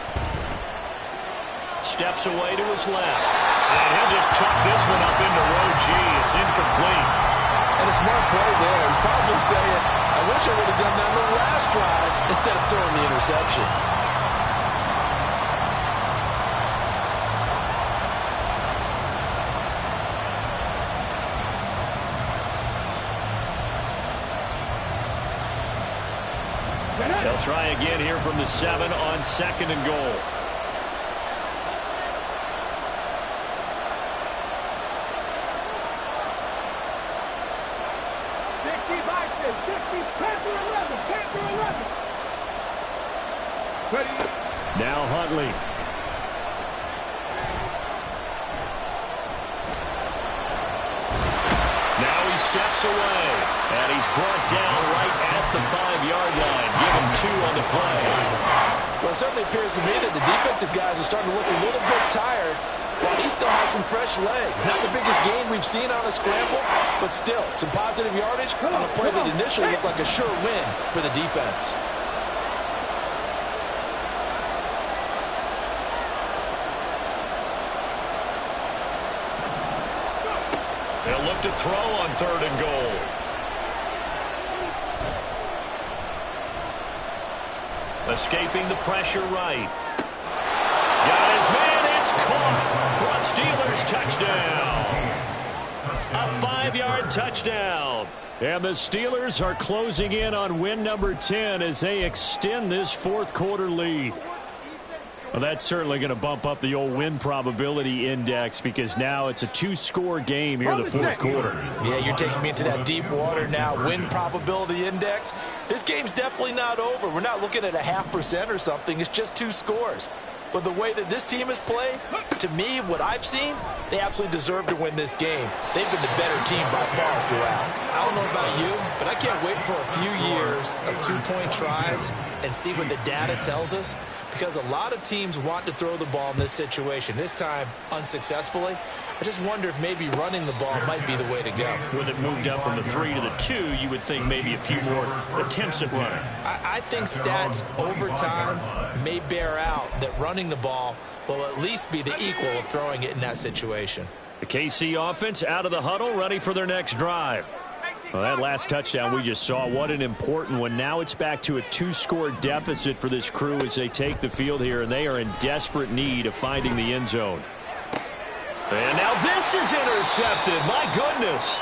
Steps away to his left. And he'll just chuck this one up into row G. It's incomplete. And a smart play there. He's probably saying, I wish I would have done that on the last drive instead of throwing the interception. They'll try again here from the 7 on second and goal. Now Huntley. Now he steps away. And he's brought down right at the 5-yard line. Give him 2 on the play. Well, it certainly appears to me that the defensive guys are starting to look a little bit tired while he still has some fresh legs. Not the biggest gain we've seen on a scramble, but still some positive yardage on a play that initially looked like a sure win for the defense. They'll look to throw on third and goal. Escaping the pressure right. Got his man. It's caught for a Steelers touchdown. A 5-yard touchdown. And the Steelers are closing in on win number 10 as they extend this fourth quarter lead. Well, that's certainly going to bump up the old win probability index because now it's a 2-score game here in the fourth quarter. Yeah, you're taking me into that deep water now. Win probability index. This game's definitely not over. We're not looking at a 0.5% or something. It's just 2 scores. But the way that this team has played, to me, what I've seen, they absolutely deserve to win this game. They've been the better team by far throughout. I don't know about you, but I can't wait for a few years of 2-point tries and see what the data tells us, because a lot of teams want to throw the ball in this situation. This time, unsuccessfully. I just wonder if maybe running the ball might be the way to go. With it moved up from the 3 to the 2, you would think maybe a few more attempts at running. I think stats over time may bear out that running the ball will at least be the equal of throwing it in that situation. The KC offense out of the huddle, ready for their next drive. Well, that last touchdown we just saw, what an important one. Now it's back to a 2-score deficit for this crew as they take the field here, and they are in desperate need of finding the end zone. And now this is intercepted. My goodness.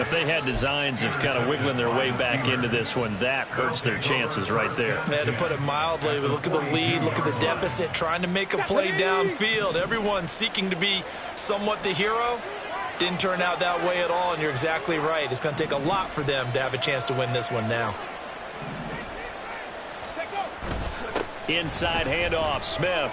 If they had designs of kind of wiggling their way back into this one, that hurts their chances right there. They had to put it mildly. But look at the lead. Look at the deficit. Trying to make a play downfield. Everyone seeking to be somewhat the hero. Didn't turn out that way at all, and you're exactly right. It's going to take a lot for them to have a chance to win this one now. Inside handoff, Smith.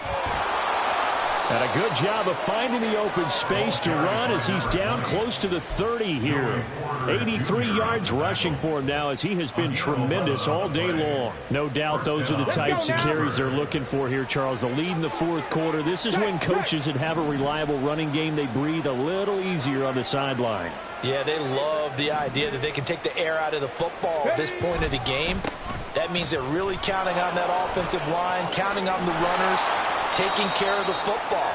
And a good job of finding the open space to run as he's down close to the 30 here. 83 yards rushing for him now as he has been tremendous all day long. No doubt those are the types of carries they're looking for here, Charles. The lead in the fourth quarter. This is when coaches that have a reliable running game, they breathe a little easier on the sideline. Yeah, they love the idea that they can take the air out of the football at this point of the game. That means they're really counting on that offensive line, counting on the runners, taking care of the football.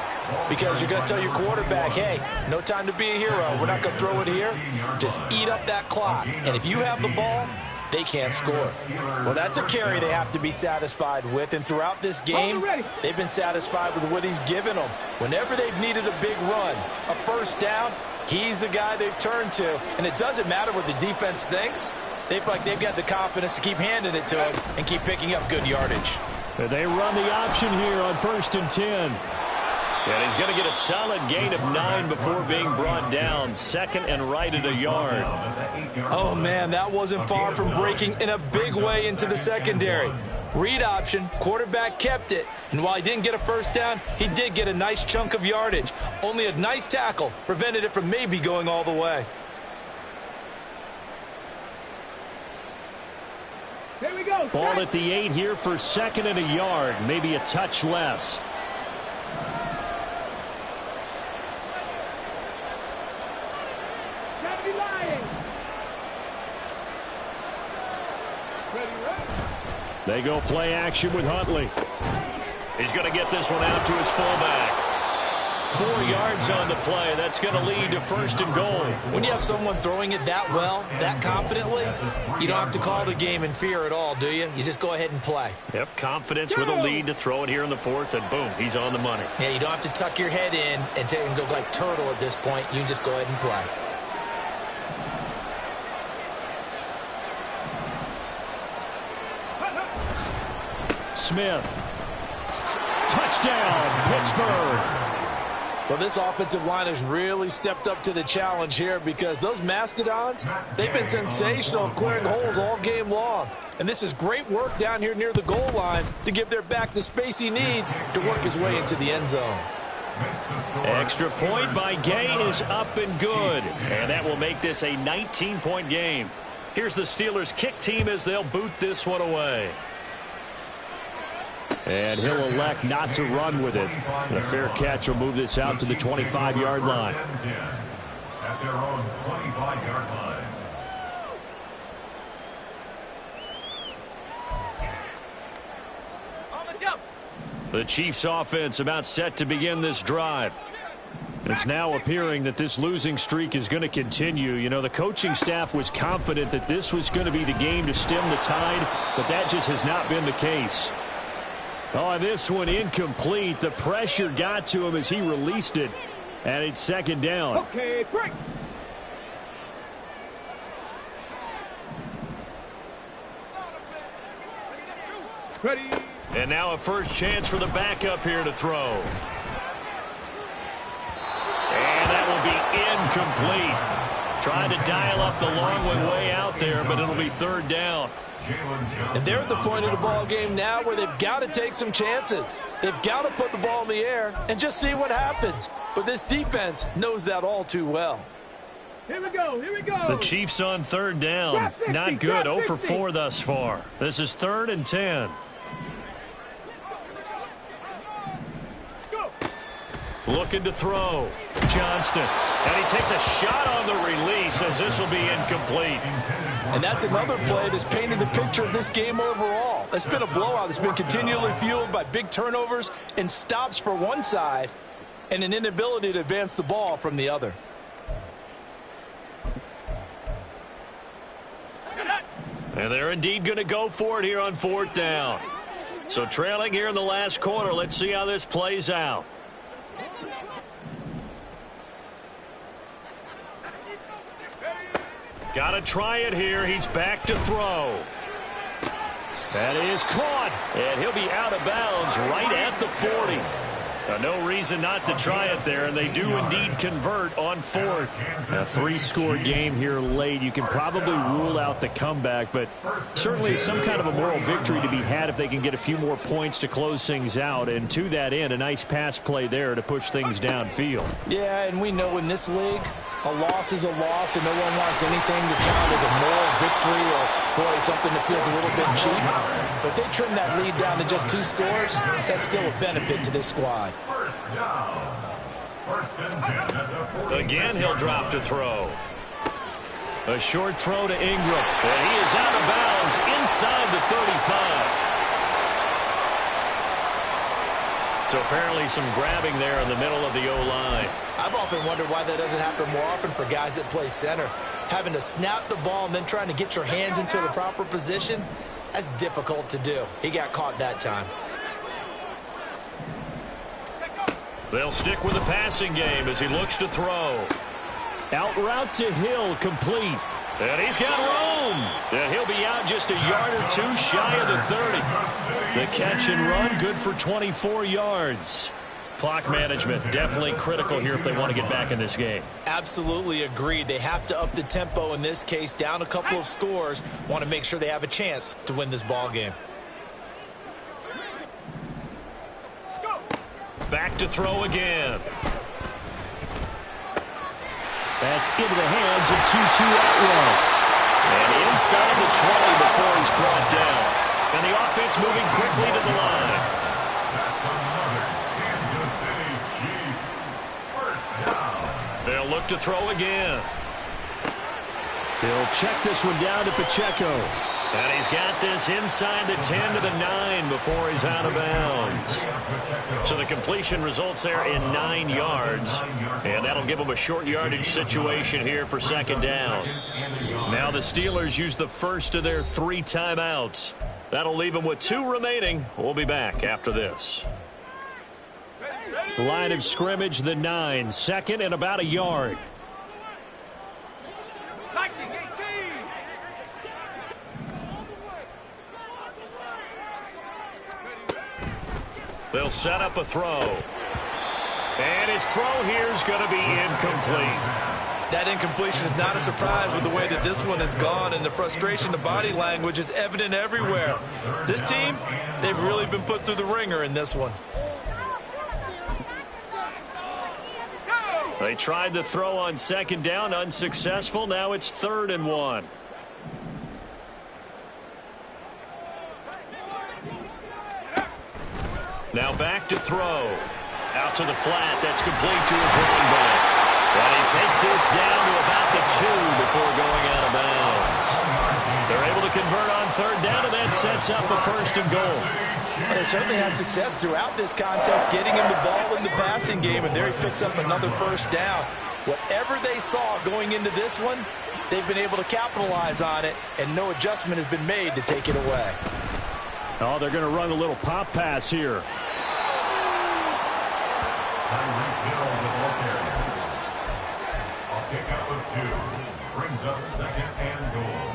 Because you're going to tell your quarterback, hey, no time to be a hero. We're not going to throw it here. Just eat up that clock. And if you have the ball, they can't score. Well, that's a carry they have to be satisfied with. And throughout this game, they've been satisfied with what he's given them. Whenever they've needed a big run, a first down, he's the guy they've turned to. And it doesn't matter what the defense thinks. They feel like they've got the confidence to keep handing it to him and keep picking up good yardage. They run the option here on 1st and 10. And he's going to get a solid gain of 9 before being brought down. 2nd and right at a yard. Oh, man, that wasn't far from breaking in a big way into the secondary. Read option, quarterback kept it. And while he didn't get a first down, he did get a nice chunk of yardage. Only a nice tackle prevented it from maybe going all the way. There we go. Ball at the 8 here for 2nd and a yard. Maybe a touch less. Gotta be lying. They go play action with Huntley. He's going to get this one out to his fullback. 4 yards on the play. That's going to lead to 1st and goal. When you have someone throwing it that well, that confidently, you don't have to call the game in fear at all, do you? You just go ahead and play. Yep, confidence with a lead to throw it here in the 4th, and boom, he's on the money. Yeah, you don't have to tuck your head in and go like turtle at this point. You can just go ahead and play. Smith. Touchdown, Pittsburgh. Well, this offensive line has really stepped up to the challenge here because those Mastodons, they've been sensational clearing holes all game long. And this is great work down here near the goal line to give their back the space he needs to work his way into the end zone. Extra point by Gay is up and good. And that will make this a 19-point game. Here's the Steelers' kick team as they'll boot this one away. And he'll elect not to run with it. And a fair catch will move this out to the 25-yard line. At their own 25-yard line. The Chiefs offense about set to begin this drive. It's now appearing that this losing streak is going to continue. You know, the coaching staff was confident that this was going to be the game to stem the tide, but that just has not been the case. Oh, this one incomplete. The pressure got to him as he released it, and it's second down. Okay, break. Ready. And now a first chance for the backup here to throw. And that will be incomplete. Trying to dial up the long one way out there, but it'll be third down. And they're at the point of the ball game now where they've got to take some chances. They've got to put the ball in the air and just see what happens. But this defense knows that all too well. Here we go. Here we go. The Chiefs on third down. Not good. 0 for 4 thus far. This is 3rd and 10. Looking to throw. Johnston. And he takes a shot on the release as this will be incomplete. And that's another play that's painted the picture of this game overall. It's been a blowout. It's been continually fueled by big turnovers and stops for one side and an inability to advance the ball from the other. And they're indeed going to go for it here on 4th down. So trailing here in the last quarter. Let's see how this plays out. Got to try it here. He's back to throw. That is caught. And he'll be out of bounds right at the 40. No reason not to try it there, and they do indeed convert on 4th. A 3-score game here late. You can probably rule out the comeback, but certainly some kind of a moral victory to be had if they can get a few more points to close things out. And to that end, a nice pass play there to push things downfield. Yeah, and we know in this league, a loss is a loss, and no one wants anything to count as a moral victory or, boy, something that feels a little bit cheap. But they trim that lead down to just 2 scores. That's still a benefit to this squad. Again, he'll drop to throw. A short throw to Ingram. And he is out of bounds inside the 35. So apparently some grabbing there in the middle of the O-line. I've often wondered why that doesn't happen more often for guys that play center. Having to snap the ball and then trying to get your hands into the proper position, that's difficult to do. He got caught that time. They'll stick with the passing game as he looks to throw. Out route to Hill, complete. And he's got room. And he'll be out just a yard or 2 shy of the 30. The catch and run, good for 24 yards. Clock management definitely critical here if they want to get back in this game. Absolutely agreed. They have to up the tempo in this case, down a couple of scores. Want to make sure they have a chance to win this ball game. Back to throw again. That's into the hands of Tutu Atwell. And inside the 20 before he's brought down. And the offense moving quickly to the line. They'll look to throw again. He'll check this one down to Pacheco. And he's got this inside the 10 to the 9 before he's out of bounds. So the completion results there in 9 yards. And that'll give them a short yardage situation here for second down. Now the Steelers use the first of their 3 timeouts. That'll leave them with 2 remaining. We'll be back after this. Line of scrimmage, the 9. Second and about a yard. They'll set up a throw. And his throw here is going to be incomplete. That incompletion is not a surprise with the way that this one has gone, and the frustration, the body language is evident everywhere. This team, they've really been put through the ringer in this one. They tried the throw on second down, unsuccessful. Now it's 3rd and 1. Now back to throw. Out to the flat. That's complete to his running back. And he takes this down to about the 2 before going out of bounds. They're able to convert on 3rd down, and that sets up a 1st and goal. Well, they certainly had success throughout this contest getting him the ball in the passing game, and there he picks up another first down. Whatever they saw going into this one, they've been able to capitalize on it, and no adjustment has been made to take it away. Oh, they're going to run a little pop pass here. A pickup of 2 brings up 2nd and goal.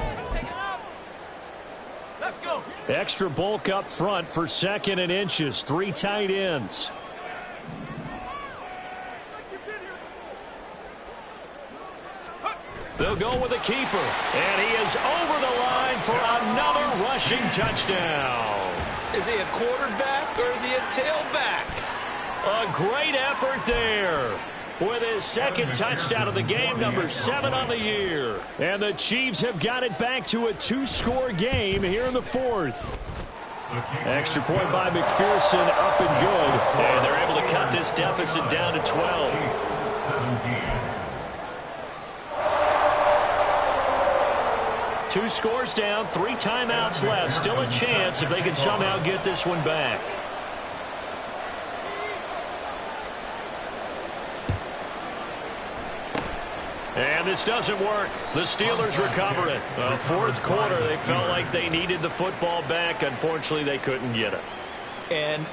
Let's go. Extra bulk up front for 2nd and inches. 3 tight ends. They'll go with a keeper. And he is over the line for another rushing touchdown. Is he a quarterback or is he a tailback? A great effort there. With his 2nd touchdown of the game, number 7 on the year. And the Chiefs have got it back to a 2-score game here in the 4th. Extra point by McPherson, up and good. And they're able to cut this deficit down to 12. 2 scores down, 3 timeouts left. Still a chance if they can somehow get this one back. And this doesn't work. The Steelers recover it. 4th quarter, they felt like they needed the football back. Unfortunately, they couldn't get it. And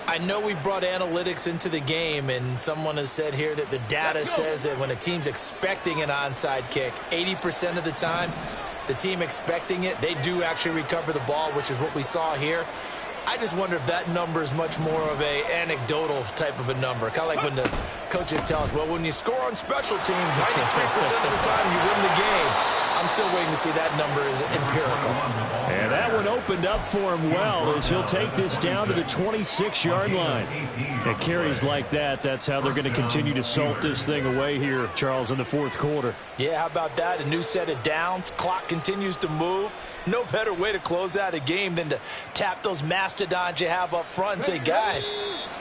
I know we brought analytics into the game, and someone has said here that the data says that when a team's expecting an onside kick, 80% of the time, the team expecting it, they do actually recover the ball, which is what we saw here. I just wonder if that number is much more of a anecdotal type of a number. Kind of like when the coaches tell us, well, when you score on special teams, 93% of the time you win the game. I'm still waiting to see that number is empirical. And that one opened up for him well as he'll take this down to the 26-yard line. It carries like that. That's how they're going to continue to salt this thing away here, Charles, in the 4th quarter. Yeah, how about that? A new set of downs. Clock continues to move. No better way to close out a game than to tap those mastodons you have up front and say, guys,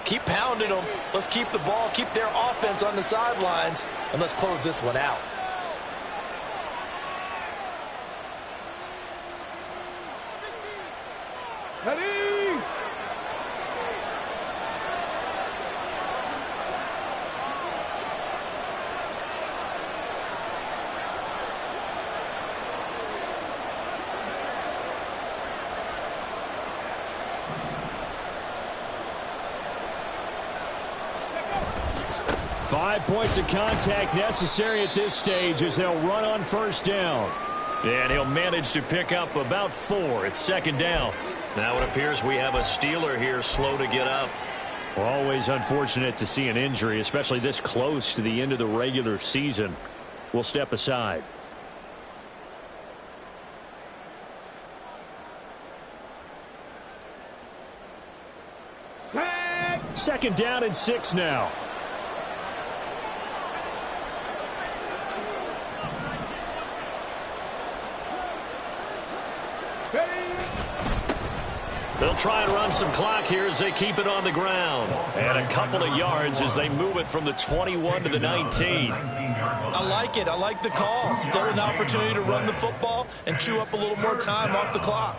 keep pounding them. Let's keep the ball, keep their offense on the sidelines, and let's close this one out. Ready? 5 points of contact necessary at this stage as they'll run on 1st down. And he'll manage to pick up about 4 at 2nd down. Now it appears we have a Steeler here slow to get up. Always unfortunate to see an injury, especially this close to the end of the regular season. We'll step aside. Second down and 6 now. They'll try and run some clock here as they keep it on the ground. And a couple of yards as they move it from the 21 to the 19. I like it. I like the call. Still an opportunity to run the football and chew up a little more time off the clock.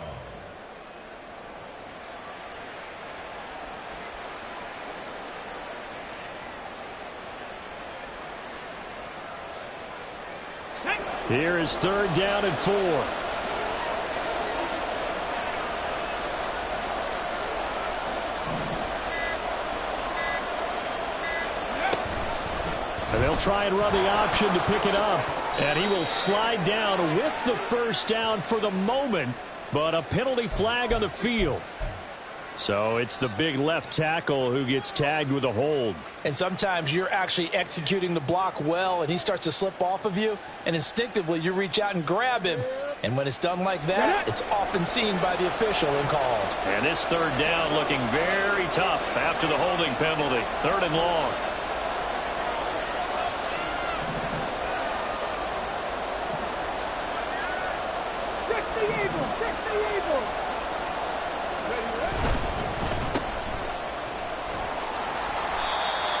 Here is 3rd down and 4. And they'll try and run the option to pick it up. And he will slide down with the 1st down for the moment. But a penalty flag on the field. So it's the big left tackle who gets tagged with a hold. And sometimes you're actually executing the block well, and he starts to slip off of you, and instinctively you reach out and grab him. And when it's done like that, it's often seen by the official and called. And this 3rd down looking very tough after the holding penalty. 3rd and long.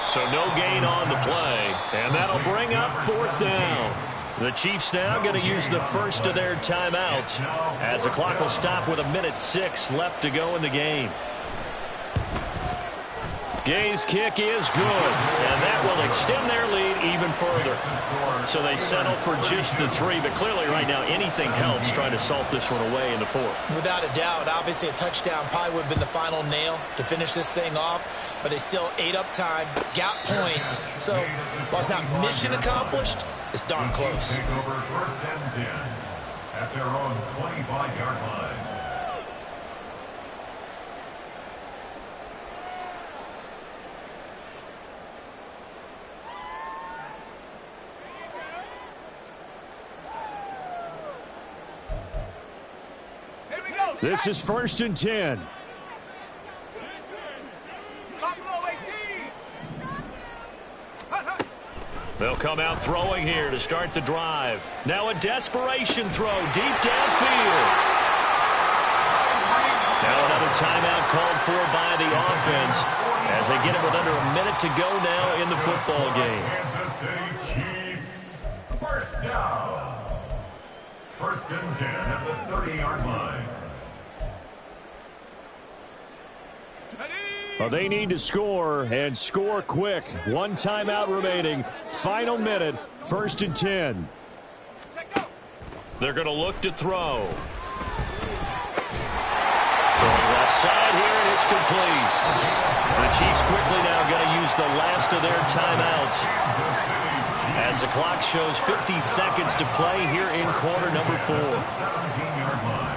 So no gain on the play, and that'll bring up 4th down. The Chiefs now going to use the first of their timeouts as the clock will stop with 1:06 left to go in the game. Gay's kick is good, and that will extend their lead even further. So they settle for just the 3, but clearly right now anything helps trying to salt this one away in the 4th. Without a doubt, obviously a touchdown probably would have been the final nail to finish this thing off, but they still ate up time, got points. So while it's not mission accomplished, it's darn close. Take over 1st and 10 at their own 25-yard line. This is 1st and 10. They'll come out throwing here to start the drive. Now a desperation throw deep downfield. Now another timeout called for by the offense as they get it with under a minute to go now in the football game. Kansas City Chiefs, 1st down. 1st and 10 at the 30-yard line. Well, they need to score, and score quick. 1 timeout remaining. Final minute, 1st and 10. They're going to look to throw. Throwing left side here, and it's complete. The Chiefs quickly now going to use the last of their timeouts as the clock shows 50 seconds to play here in quarter number 4. 17-yard line.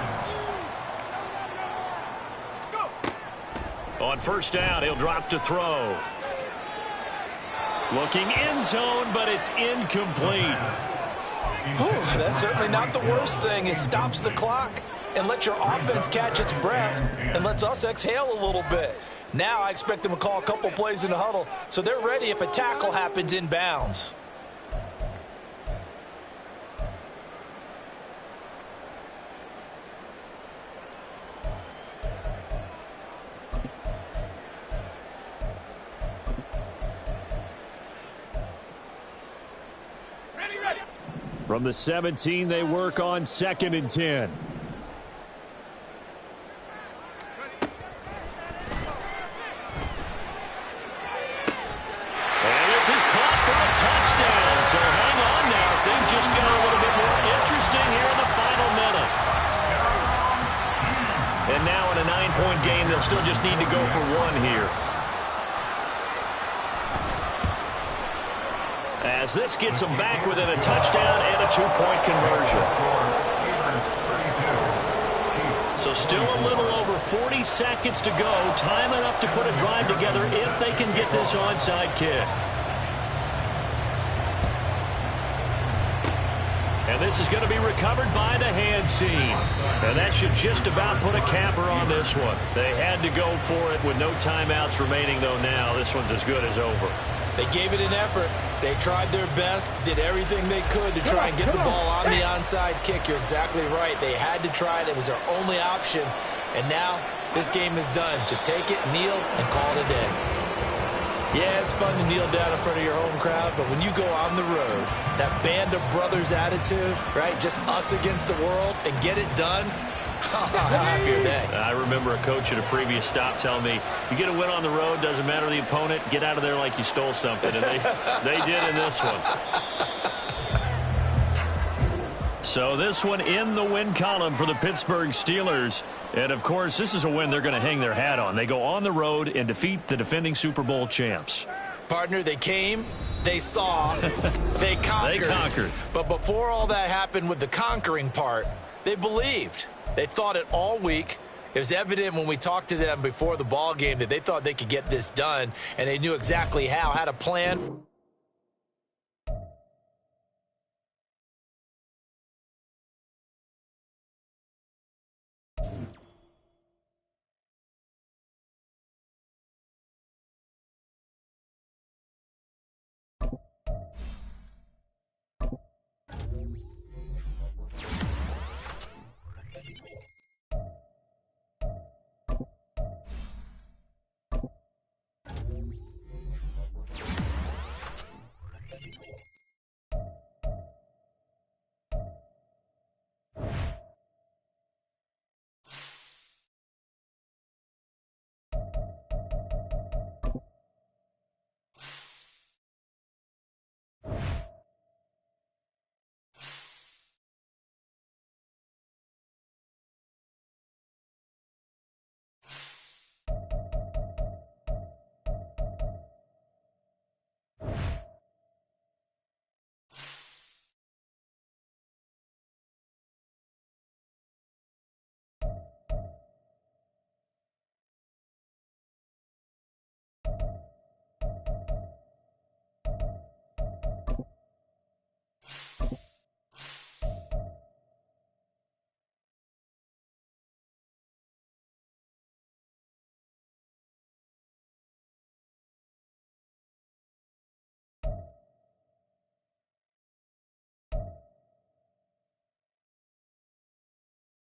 On 1st down, he'll drop to throw. Looking end zone, but it's incomplete. Whew, that's certainly not the worst thing. It stops the clock and lets your offense catch its breath and lets us exhale a little bit. Now I expect them to call a couple plays in the huddle so they're ready if a tackle happens in bounds. From the 17, they work on 2nd and 10. And this is caught for a touchdown. So hang on now. Things just get a little bit more interesting here in the final minute. And now in a 9-point game, they'll still just need to go for 1 here. As this gets them back within a touchdown and a 2-point conversion. So still a little over 40 seconds to go. Time enough to put a drive together if they can get this onside kick. And this is going to be recovered by the hands team. And that should just about put a capper on this one. They had to go for it with no timeouts remaining, though now this one's as good as over. They gave it an effort. They tried their best, did everything they could to try and get the ball on the onside kick. You're exactly right. They had to try it. It was their only option. And now this game is done. Just take it, kneel, and call it a day. Yeah, it's fun to kneel down in front of your home crowd, but when you go on the road, that band of brothers attitude, right, just us against the world, and get it done, how happy are they? I remember a coach at a previous stop telling me, you get a win on the road, doesn't matter the opponent, get out of there like you stole something. And they did in this one. So this one in the win column for the Pittsburgh Steelers. And, of course, this is a win they're going to hang their hat on. They go on the road and defeat the defending Super Bowl champs. Partner, they came, they saw, they conquered. They conquered. But before all that happened with the conquering part, they believed. They thought it all week. It was evident when we talked to them before the ball game that they thought they could get this done, and they knew exactly how, had a plan.